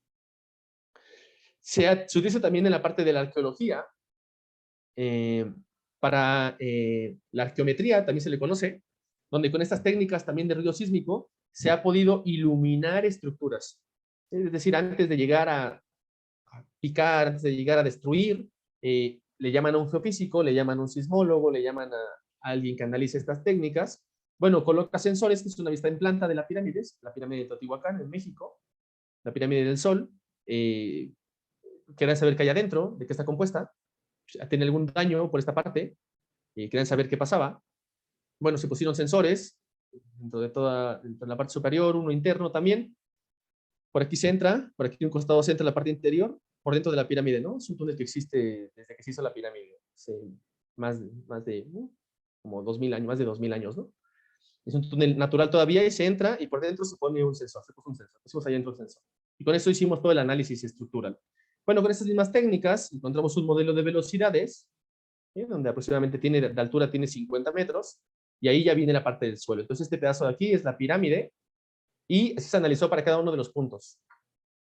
Se utiliza también en la parte de la arqueología, para la arqueometría, también se le conoce, donde con estas técnicas también de ruido sísmico se ha podido iluminar estructuras. Es decir, antes de llegar a picar, antes de llegar a destruir, le llaman a un geofísico, le llaman a un sismólogo, le llaman a alguien que analice estas técnicas. Bueno, coloca sensores, que es una vista en planta de la pirámide de Teotihuacán en México, la pirámide del Sol. Querían saber qué hay adentro, de qué está compuesta, tiene algún daño por esta parte, querían saber qué pasaba. Bueno, se pusieron sensores dentro de la parte superior, uno interno también. Por aquí se entra, por aquí un costado se entra la parte interior, por dentro de la pirámide, ¿no? Es un túnel que existe desde que se hizo la pirámide, hace más de como 2000 años, más de 2000 años, ¿no? Es un túnel natural todavía y se entra y por dentro se pone un sensor, se puso un sensor, pusimos ahí dentro el sensor. Y con eso hicimos todo el análisis estructural. Bueno, con estas mismas técnicas encontramos un modelo de velocidades, donde aproximadamente de altura tiene 50 metros, y ahí ya viene la parte del suelo. Entonces este pedazo de aquí es la pirámide, y así se analizó para cada uno de los puntos.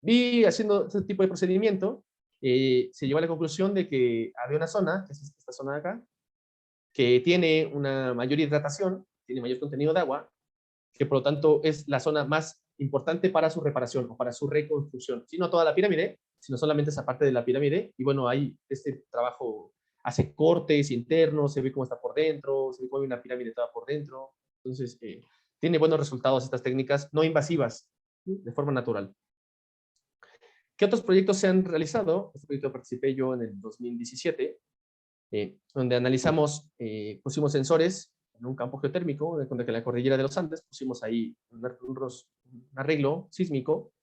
Y haciendo este tipo de procedimiento, se llegó a la conclusión de que había una zona, que es esta zona de acá, que tiene una mayor hidratación, tiene mayor contenido de agua, que por lo tanto es la zona más importante para su reparación o para su reconstrucción. Sí, no toda la pirámide, sino solamente esa parte de la pirámide. Y bueno, ahí este trabajo hace cortes internos, se ve cómo está por dentro, se ve cómo hay una pirámide toda por dentro. Entonces, tiene buenos resultados estas técnicas no invasivas, ¿sí? De forma natural. ¿Qué otros proyectos se han realizado? Este proyecto participé yo en el 2017, donde analizamos, pusimos sensores en un campo geotérmico, donde en la cordillera de los Andes pusimos ahí un arreglo sísmico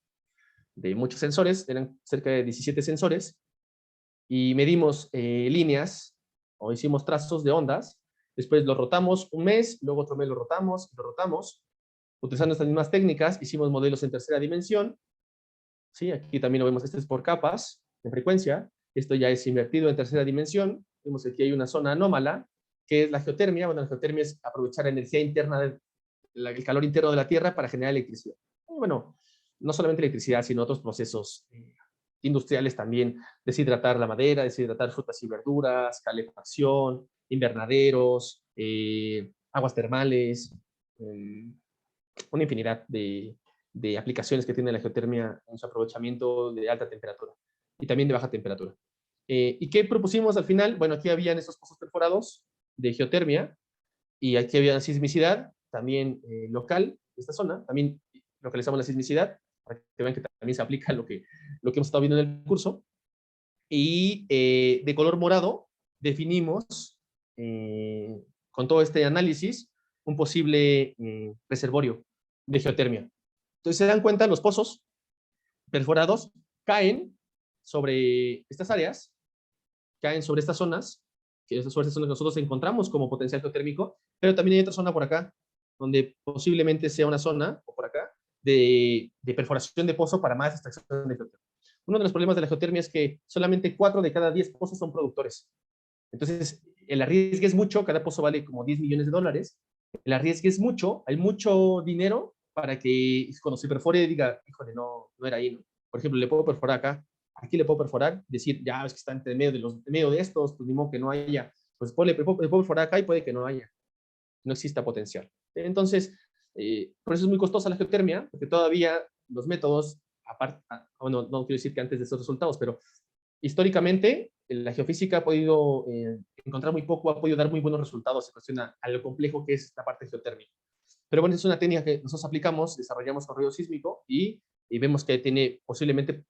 de muchos sensores, eran cerca de 17 sensores, y medimos líneas, o hicimos trazos de ondas, después lo rotamos un mes, luego otro mes lo rotamos, utilizando estas mismas técnicas, hicimos modelos en tercera dimensión, ¿sí? Aquí también lo vemos, este es por capas de frecuencia, esto ya es invertido en tercera dimensión, vemos que aquí hay una zona anómala, que es la geotermia. Bueno, la geotermia es aprovechar la energía interna, el calor interno de la Tierra para generar electricidad. Y bueno, no solamente electricidad, sino otros procesos industriales también, deshidratar la madera, deshidratar frutas y verduras, calefacción, invernaderos, aguas termales, una infinidad de aplicaciones que tiene la geotermia en su aprovechamiento de alta temperatura y también de baja temperatura. ¿Y qué propusimos al final? Bueno, aquí habían esos pozos perforados de geotermia y aquí había sismicidad también local de esta zona. También localizamos la sismicidad para que vean que también se aplica lo que hemos estado viendo en el curso. Y de color morado definimos con todo este análisis un posible reservorio de geotermia. Entonces se dan cuenta, los pozos perforados caen sobre estas áreas, caen sobre estas zonas, que esas son las que nosotros encontramos como potencial geotérmico, pero también hay otra zona por acá, donde posiblemente sea una zona, o por acá, de perforación de pozo para más extracción de geotermia. Uno de los problemas de la geotermia es que solamente 4 de cada 10 pozos son productores. Entonces, el arriesgue es mucho, cada pozo vale como 10 millones de dólares. El arriesgue es mucho, hay mucho dinero para que cuando se perfore diga, híjole, no era ahí, ¿no? Por ejemplo, le puedo perforar acá, aquí le puedo perforar, decir, ya, es que está entre medio en medio de estos, pues ni modo que no haya. Pues le puedo perforar acá y puede que no haya, no exista potencial. Entonces, por eso es muy costosa la geotermia, porque todavía los métodos, aparte, bueno, no quiero decir que antes de esos resultados, pero históricamente la geofísica ha podido encontrar muy poco, ha podido dar muy buenos resultados en cuestión a lo complejo que es la parte geotérmica. Pero bueno, es una técnica que nosotros aplicamos, desarrollamos con ruido sísmico y vemos que tiene posiblemente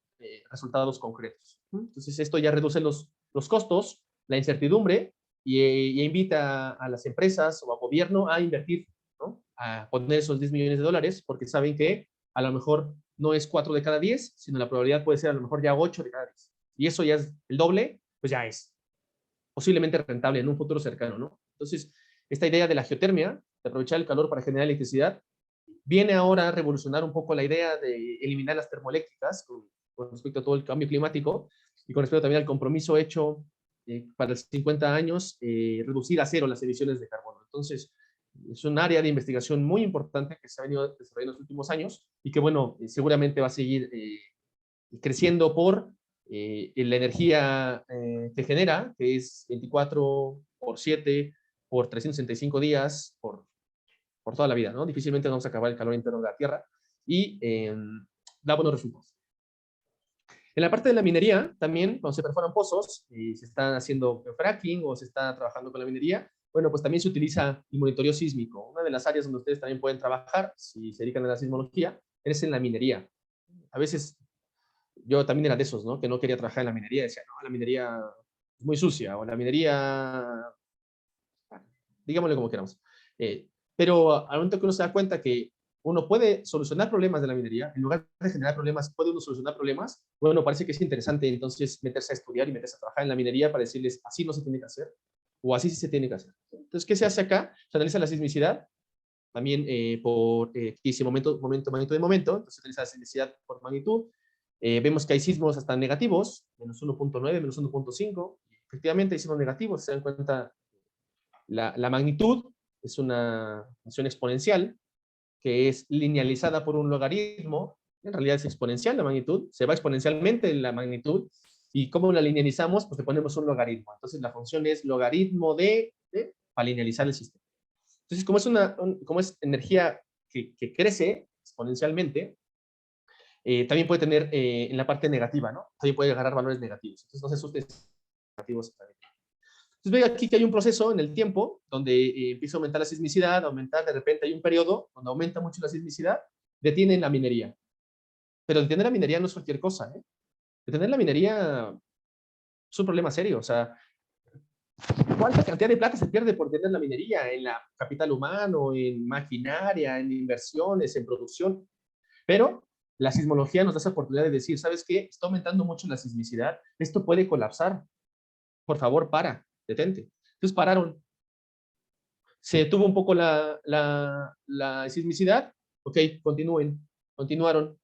resultados concretos. Entonces esto ya reduce los costos, la incertidumbre y invita a las empresas o al gobierno a invertir, ¿no? A poner esos 10 millones de dólares porque saben que a lo mejor no es 4 de cada 10, sino la probabilidad puede ser a lo mejor ya 8 de cada 10. Y eso ya es el doble, pues ya es posiblemente rentable en un futuro cercano, ¿no? Entonces, esta idea de la geotermia, de aprovechar el calor para generar electricidad, viene ahora a revolucionar un poco la idea de eliminar las termoeléctricas con respecto a todo el cambio climático y con respecto también al compromiso hecho para los 50 años, reducir a cero las emisiones de carbono. Entonces, es un área de investigación muy importante que se ha venido desarrollando en los últimos años y que, bueno, seguramente va a seguir creciendo por la energía que genera, que es 24 por 7 por 365 días, por toda la vida, ¿no? Difícilmente vamos a acabar el calor interno de la Tierra y da buenos resultados. En la parte de la minería, también, cuando se perforan pozos y se están haciendo fracking o se está trabajando con la minería, bueno, pues también se utiliza el monitoreo sísmico. Una de las áreas donde ustedes también pueden trabajar, si se dedican a la sismología, es en la minería. A veces yo también era de esos, ¿no? Que no quería trabajar en la minería, decía, no, la minería es muy sucia, o la minería, digámosle como queramos. Pero al momento que uno se da cuenta que uno puede solucionar problemas de la minería, en lugar de generar problemas, puede uno solucionar problemas, bueno, parece que es interesante entonces meterse a estudiar y meterse a trabajar en la minería para decirles, así no se tiene que hacer, o así sí se tiene que hacer. Entonces, ¿qué se hace acá? Se analiza la sismicidad, también por que dice momento, magnitud de momento, entonces se analiza la sismicidad por magnitud, vemos que hay sismos hasta negativos, menos 1.9, menos 1.5, efectivamente hay sismos negativos, se dan cuenta la magnitud es una función exponencial que es linealizada por un logaritmo, en realidad es exponencial la magnitud, se va exponencialmente la magnitud, y ¿cómo la linealizamos? Pues le ponemos un logaritmo, entonces la función es logaritmo para linealizar el sistema. Entonces, como es energía que crece exponencialmente, también puede tener en la parte negativa, ¿no? También puede agarrar valores negativos. Entonces, no se asusten negativos también. Entonces, ve aquí que hay un proceso en el tiempo donde empieza a aumentar la sismicidad, aumentar, de repente hay un periodo donde aumenta mucho la sismicidad, detienen la minería. Pero detener la minería no es cualquier cosa, ¿eh? Detener la minería es un problema serio. O sea, ¿cuánta cantidad de plata se pierde por detener la minería? En la capital humano, en maquinaria, en inversiones, en producción. Pero la sismología nos da esa oportunidad de decir, ¿sabes qué? Está aumentando mucho la sismicidad, esto puede colapsar. Por favor, detente. Entonces pararon. Se detuvo un poco la sismicidad. Ok, continuaron.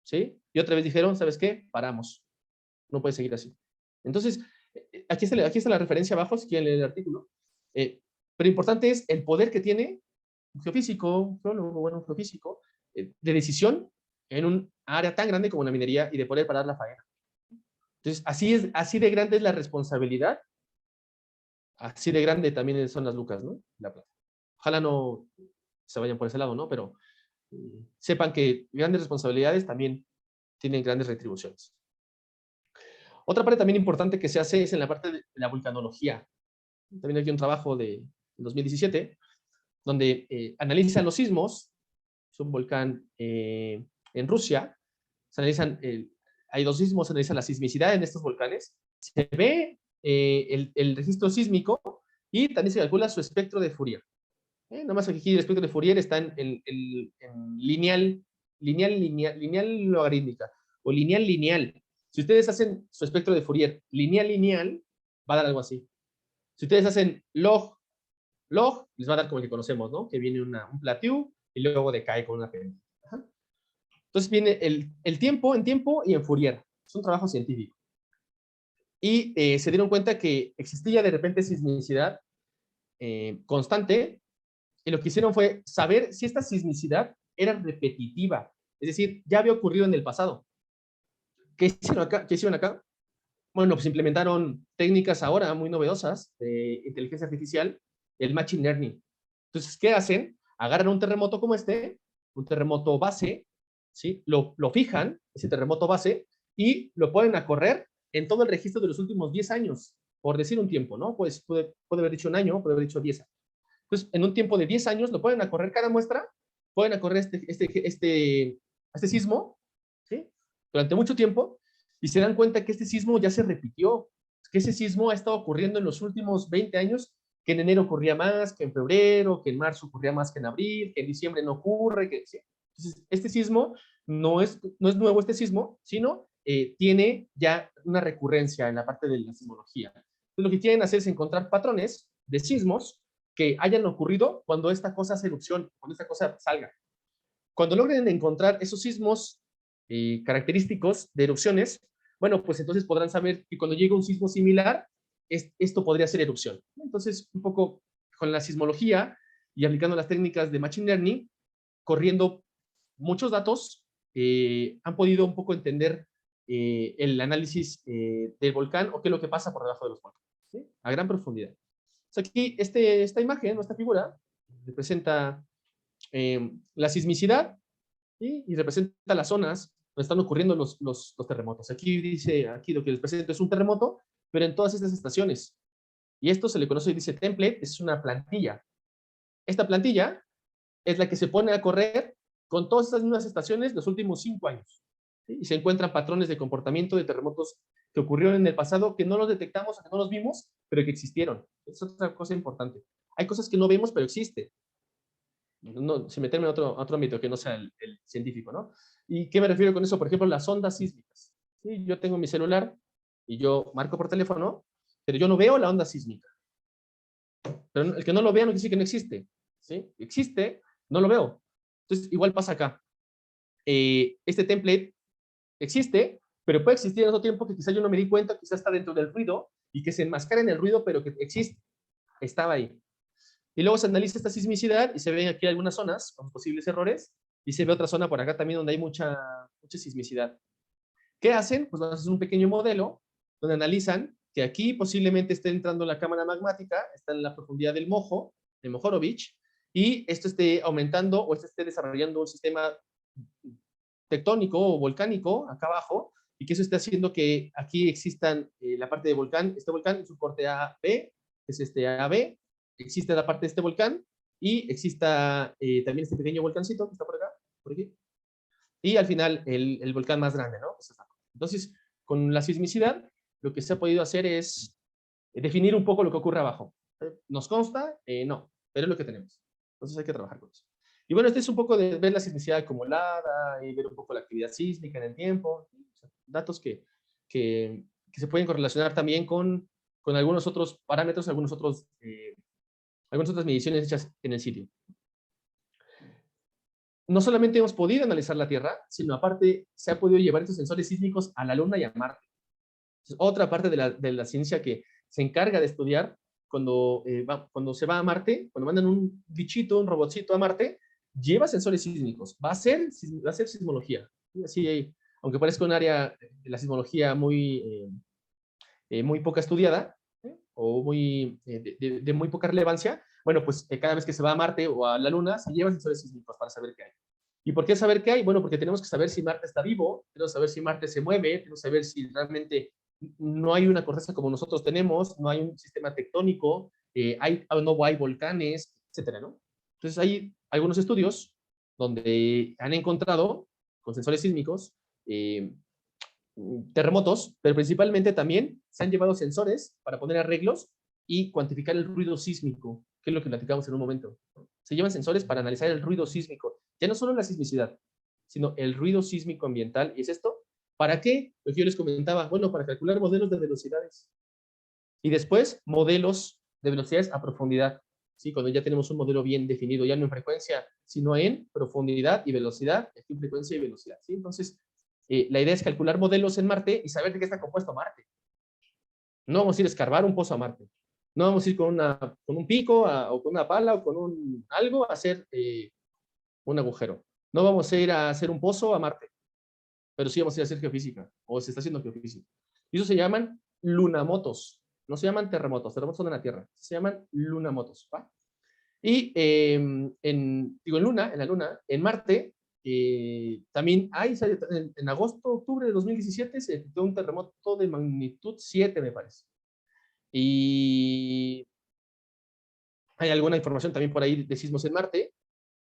¿Sí? Y otra vez dijeron, ¿sabes qué? Paramos. No puede seguir así. Entonces, aquí está la referencia abajo, si quieren leer el artículo. Pero importante es el poder que tiene un geofísico, un geofísico, de decisión en un área tan grande como la minería y de poder parar la faena. Entonces, así de grande es la responsabilidad, así de grande también son las lucas, ¿no? La plata. Ojalá no se vayan por ese lado, ¿no? Pero sepan que grandes responsabilidades también tienen grandes retribuciones. Otra parte también importante que se hace es en la parte de la vulcanología. También hay un trabajo de 2017 donde analizan los sismos. Es un volcán en Rusia. Se analizan, hay 2 sismos, se analiza la sismicidad en estos volcanes. Se ve el registro sísmico y también se calcula su espectro de Fourier. Nada más aquí el espectro de Fourier está en lineal logarítmica o lineal. Si ustedes hacen su espectro de Fourier lineal, va a dar algo así. Si ustedes hacen log, les va a dar como el que conocemos, ¿no? Que viene un plateau y luego decae con una pendiente. Entonces viene el tiempo en tiempo y en Fourier. Es un trabajo científico. Y se dieron cuenta que existía de repente sismicidad constante, y lo que hicieron fue saber si esta sismicidad era repetitiva, es decir, ya había ocurrido en el pasado. ¿Qué hicieron acá? ¿Qué hicieron acá? Bueno, pues implementaron técnicas ahora muy novedosas de inteligencia artificial, el machine learning. Entonces, ¿qué hacen? Agarran un terremoto como este, un terremoto base, ¿sí? Lo fijan, ese terremoto base, y lo ponen a correr en todo el registro de los últimos 10 años, por decir un tiempo, ¿no? Pues puede haber dicho un año, puede haber dicho 10 años. Entonces, en un tiempo de 10 años, lo pueden a correr cada muestra, pueden a correr este sismo, ¿sí? Durante mucho tiempo, y se dan cuenta que este sismo ya se repitió, que ese sismo ha estado ocurriendo en los últimos 20 años, que en enero ocurría más, que en febrero, que en marzo ocurría más que en abril, que en diciembre no ocurre, que, ¿sí? Entonces, este sismo no es nuevo este sismo, sino tiene ya una recurrencia en la parte de la sismología. Entonces, lo que quieren hacer es encontrar patrones de sismos que hayan ocurrido cuando esta cosa hace erupción, cuando esta cosa salga. Cuando logren encontrar esos sismos característicos de erupciones, bueno, pues entonces podrán saber que cuando llegue un sismo similar, esto podría ser erupción. Entonces, un poco con la sismología y aplicando las técnicas de Machine Learning, corriendo muchos datos, han podido un poco entender el análisis del volcán o qué es lo que pasa por debajo de los volcanes, ¿sí? A gran profundidad. Entonces, aquí esta imagen, esta figura, representa la sismicidad, ¿sí? Y representa las zonas donde están ocurriendo los terremotos. Aquí dice, aquí lo que les presento es un terremoto, pero en todas estas estaciones. Y esto se le conoce, dice template, es una plantilla. Esta plantilla es la que se pone a correr con todas estas mismas estaciones los últimos 5 años. ¿Sí? Y se encuentran patrones de comportamiento de terremotos que ocurrieron en el pasado, que no los detectamos, que no los vimos, pero que existieron. Es otra cosa importante. Hay cosas que no vemos, pero existen. No, sin meterme a otro ámbito que no sea el científico, ¿no? ¿Y qué me refiero con eso? Por ejemplo, las ondas sísmicas. ¿Sí? Yo tengo mi celular y yo marco por teléfono, pero yo no veo la onda sísmica. Pero el que no lo vea no quiere decir que no existe. ¿Sí? Existe, no lo veo. Entonces, igual pasa acá. Este template existe, pero puede existir en otro tiempo que quizá yo no me di cuenta, quizá está dentro del ruido y que se enmascara en el ruido, pero que existe. Estaba ahí. Y luego se analiza esta sismicidad y se ven aquí algunas zonas con posibles errores y se ve otra zona por acá también donde hay mucha sismicidad. ¿Qué hacen? Pues hacen un pequeño modelo donde analizan que aquí posiblemente esté entrando la cámara magmática, está en la profundidad del Mojo, de Mojorovich, y esto esté aumentando o esto esté desarrollando un sistema tectónico o volcánico acá abajo, y que eso esté haciendo que aquí existan la parte de volcán, este volcán es un corte AB, es este AB, existe la parte de este volcán, y exista también este pequeño volcancito que está por acá, por aquí, y al final el volcán más grande, ¿no? Entonces, con la sismicidad, lo que se ha podido hacer es definir un poco lo que ocurre abajo. ¿Nos consta? No, pero es lo que tenemos. Entonces hay que trabajar con eso. Y bueno, este es un poco de ver la sismicidad acumulada y ver un poco la actividad sísmica en el tiempo. O sea, datos que se pueden correlacionar también con algunos otros parámetros, algunas otras mediciones hechas en el sitio. No solamente hemos podido analizar la Tierra, sino aparte se ha podido llevar estos sensores sísmicos a la Luna y a Marte. Es otra parte de la ciencia que se encarga de estudiar cuando se va a Marte, cuando mandan un bichito, un robotcito a Marte, lleva sensores sísmicos, va a ser sismología. Y así, aunque parezca un área de la sismología muy poca estudiada, o de muy poca relevancia, bueno, pues cada vez que se va a Marte o a la Luna, se llevan sensores sísmicos para saber qué hay. ¿Y por qué saber qué hay? Bueno, porque tenemos que saber si Marte está vivo, tenemos que saber si Marte se mueve, tenemos que saber si realmente no hay una corteza como nosotros tenemos, no hay un sistema tectónico, no hay volcanes, etcétera, ¿no? Entonces hay algunos estudios donde han encontrado con sensores sísmicos terremotos, pero principalmente también se han llevado sensores para poner arreglos y cuantificar el ruido sísmico, que es lo que platicamos en un momento. Se llevan sensores para analizar el ruido sísmico, ya no solo la sismicidad, sino el ruido sísmico ambiental. ¿Y es esto? ¿Para qué? Lo que yo les comentaba, bueno, para calcular modelos de velocidades. Y después, modelos de velocidades a profundidad. ¿Sí? Cuando ya tenemos un modelo bien definido, ya no en frecuencia, sino en profundidad y velocidad, aquí en frecuencia y velocidad. ¿Sí? Entonces, La idea es calcular modelos en Marte y saber de qué está compuesto Marte. No vamos a ir a escarbar un pozo a Marte. No vamos a ir con un pico o con una pala o con algo a hacer un agujero. No vamos a ir a hacer un pozo a Marte, pero sí vamos a ir a hacer geofísica, o se está haciendo geofísica. Y eso se llaman lunamotos. No se llaman terremotos. Terremotos son en la Tierra. Se llaman lunamotos. ¿Va? Y en la Luna, en Marte, también hay, en agosto, octubre de 2017, se detectó un terremoto de magnitud 7, me parece. Y hay alguna información también por ahí de sismos en Marte,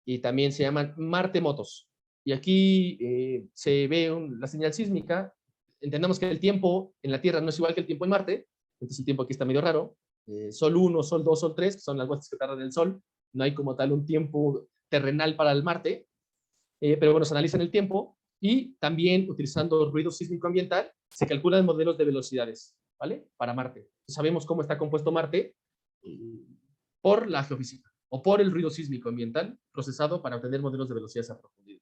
y también se llaman martemotos. Y aquí se ve la señal sísmica. Entendamos que el tiempo en la Tierra no es igual que el tiempo en Marte, entonces el tiempo aquí está medio raro. Sol 1, Sol 2, Sol 3, que son las vueltas que tardan el Sol. No hay como tal un tiempo terrenal para el Marte, pero bueno, se analiza en el tiempo y también utilizando ruido sísmico ambiental se calculan modelos de velocidades, ¿vale? Para Marte. Sabemos cómo está compuesto Marte por la geofísica o por el ruido sísmico ambiental procesado para obtener modelos de velocidades a profundidad.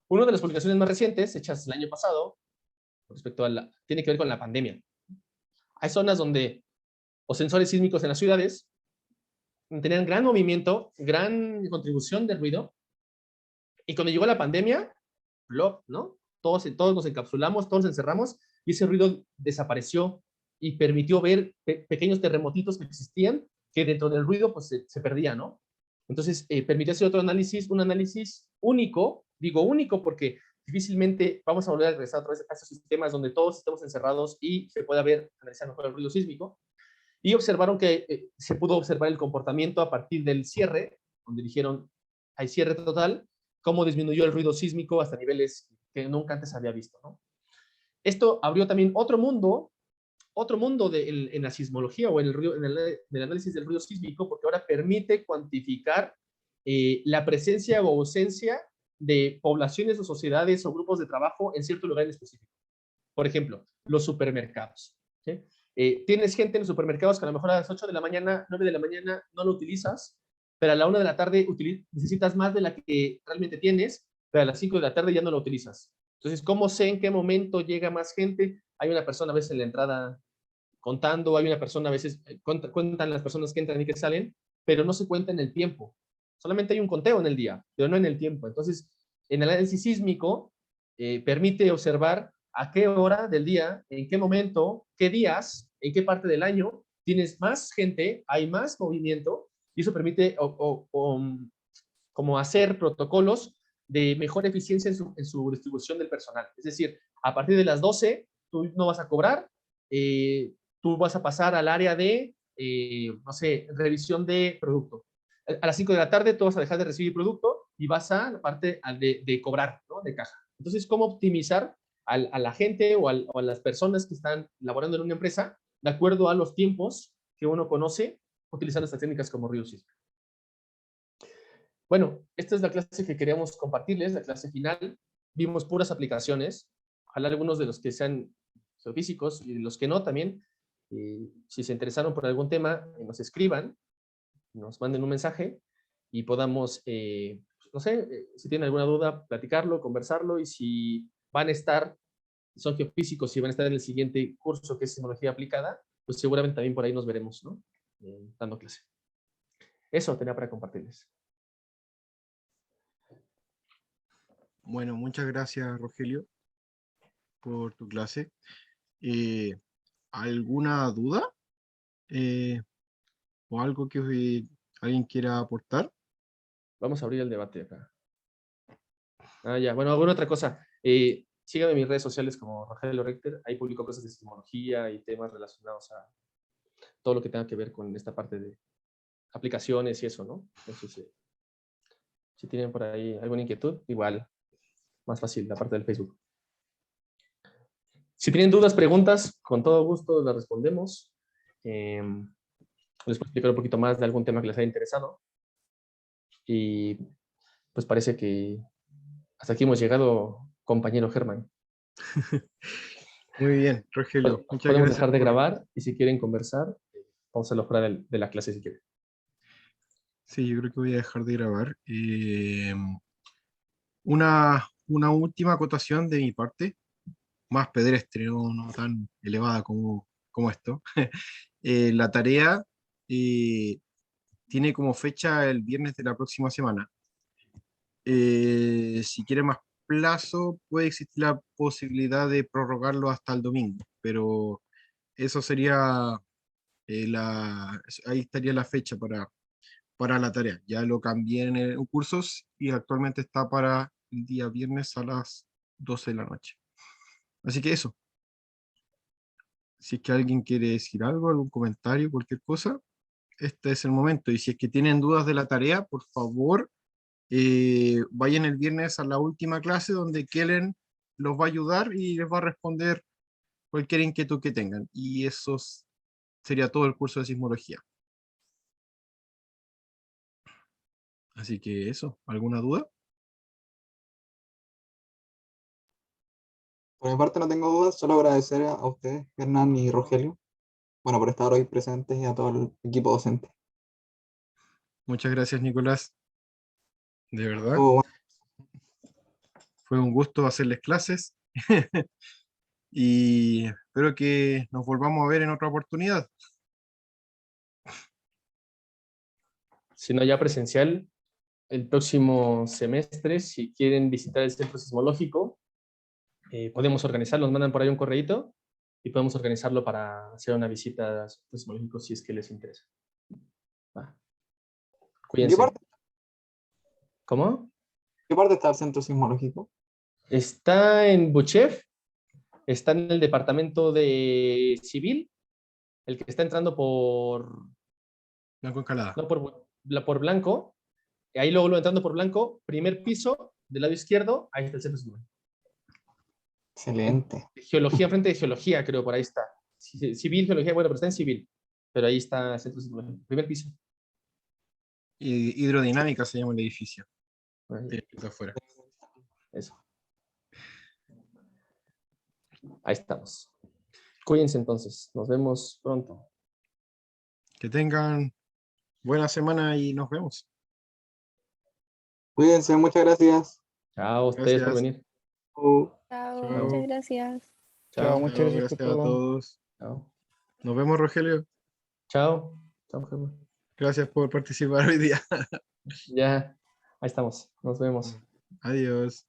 Una de las publicaciones más recientes, hechas el año pasado, respecto a tiene que ver con la pandemia. Hay zonas donde los sensores sísmicos en las ciudades tenían gran movimiento, gran contribución de ruido, y cuando llegó la pandemia, flop, ¿no? Todos nos encapsulamos, todos nos encerramos, y ese ruido desapareció y permitió ver pequeños terremotitos que existían, que dentro del ruido pues se perdía, ¿no? Entonces, permitió hacer otro análisis, un análisis único, digo único porque difícilmente vamos a volver a regresar otra vez a esos sistemas donde todos estamos encerrados y se puede analizar mejor el ruido sísmico. Y observaron que se pudo observar el comportamiento a partir del cierre, donde dijeron, hay cierre total, cómo disminuyó el ruido sísmico hasta niveles que nunca antes había visto, ¿no? Esto abrió también otro mundo en la sismología o en el análisis del ruido sísmico, porque ahora permite cuantificar la presencia o ausencia de poblaciones o sociedades o grupos de trabajo en cierto lugar en específico. Por ejemplo, los supermercados. ¿Sí? Tienes gente en los supermercados que a lo mejor a las 8 de la mañana, 9 de la mañana no lo utilizas, pero a la 1 de la tarde necesitas más de la que realmente tienes, pero a las 5 de la tarde ya no lo utilizas. Entonces, ¿cómo sé en qué momento llega más gente? Hay una persona a veces en la entrada contando, hay una persona a veces, cuentan las personas que entran y que salen, pero no se cuenta en el tiempo. Solamente hay un conteo en el día, pero no en el tiempo. Entonces, en el análisis sísmico permite observar a qué hora del día, en qué momento, qué días, en qué parte del año tienes más gente, hay más movimiento, y eso permite como hacer protocolos de mejor eficiencia en su distribución del personal. Es decir, a partir de las 12, tú no vas a cobrar, tú vas a pasar al área de, no sé, revisión de producto. A las 5 de la tarde tú vas a dejar de recibir producto y vas a la parte de cobrar, ¿no? De caja. Entonces, ¿cómo optimizar a la gente o a las personas que están laborando en una empresa de acuerdo a los tiempos que uno conoce utilizando estas técnicas como ruido sísmico? Bueno, esta es la clase que queríamos compartirles, la clase final. Vimos puras aplicaciones. Ojalá algunos de los que sean geofísicos y los que no también, si se interesaron por algún tema, nos escriban, nos manden un mensaje y podamos, no sé, si tienen alguna duda, platicarlo, conversarlo, y si van a estar, son geofísicos y van a estar en el siguiente curso que es sismología aplicada, pues seguramente también por ahí nos veremos, ¿no? Dando clase. Eso tenía para compartirles. Bueno, muchas gracias, Rogelio, por tu clase. ¿Alguna duda? ¿O algo que alguien quiera aportar? Vamos a abrir el debate acá. Ya. Bueno, alguna otra cosa. Síganme en mis redes sociales como Rogelio Recter. Ahí publico cosas de sismología y temas relacionados a todo lo que tenga que ver con esta parte de aplicaciones y eso, ¿no? Entonces, si tienen por ahí alguna inquietud, igual, más fácil, la parte del Facebook. Si tienen dudas, preguntas, con todo gusto las respondemos. Les puedo explicar un poquito más de algún tema que les haya interesado. Y pues parece que hasta aquí hemos llegado, compañero Germán. Muy bien, Rogelio. Muchas Podemos gracias dejar de grabar y si quieren conversar, vamos a lo fuera de la clase si quieren. Sí, yo creo que voy a dejar de grabar. Una una última acotación de mi parte, más pedestre, no tan elevada como esto. La tarea tiene como fecha el viernes de la próxima semana. Si quiere más plazo, puede existir la posibilidad de prorrogarlo hasta el domingo, pero eso sería ahí estaría la fecha para la tarea. Ya lo cambié en cursos y actualmente está para el día viernes a las 12 de la noche. Así que eso. Si es que alguien quiere decir algo, algún comentario, cualquier cosa, este es el momento. Y si es que tienen dudas de la tarea, por favor, vayan el viernes a la última clase donde Kellen los va a ayudar y les va a responder cualquier inquietud que tengan. Y sería todo el curso de sismología. Así que eso, ¿alguna duda? Por mi parte no tengo dudas, solo agradecer a ustedes, Hernán y Rogelio, bueno, por estar hoy presentes y a todo el equipo docente. Muchas gracias, Nicolás. De verdad, Estuvo bueno. fue un gusto hacerles clases y espero que nos volvamos a ver en otra oportunidad. Si no ya presencial, el próximo semestre, si quieren visitar el centro sismológico, podemos organizarlo, nos mandan por ahí un correíto y podemos organizarlo para hacer una visita al centro sismológico si es que les interesa. Va. ¿En Cuídense. parte, ¿Cómo? qué parte está el centro sismológico? Está en Buchef, está en el departamento de civil, el que está entrando por, Blanco Encalada. no, por Blanco, ahí luego entrando por Blanco, primer piso, del lado izquierdo, ahí está el centro sismológico. Excelente. Geología, frente de geología, creo, por ahí está. Civil, geología, bueno, pero está en civil. Pero ahí está el centro sismológico, primer piso. Hidrodinámica se llama el edificio. Ahí, Está afuera. eso. Ahí estamos. Cuídense entonces. Nos vemos pronto. Que tengan buena semana y nos vemos. Cuídense, muchas gracias. Chao a ustedes por Gracias. venir. Chau. Chao, Chao. muchas gracias. Chao. muchas Chao, gracias gracias por a todo. todos. Chao. Nos vemos, Rogelio. Chao. Chao, Germán. Gracias por participar hoy día. Ya, ahí estamos. Nos vemos. Adiós.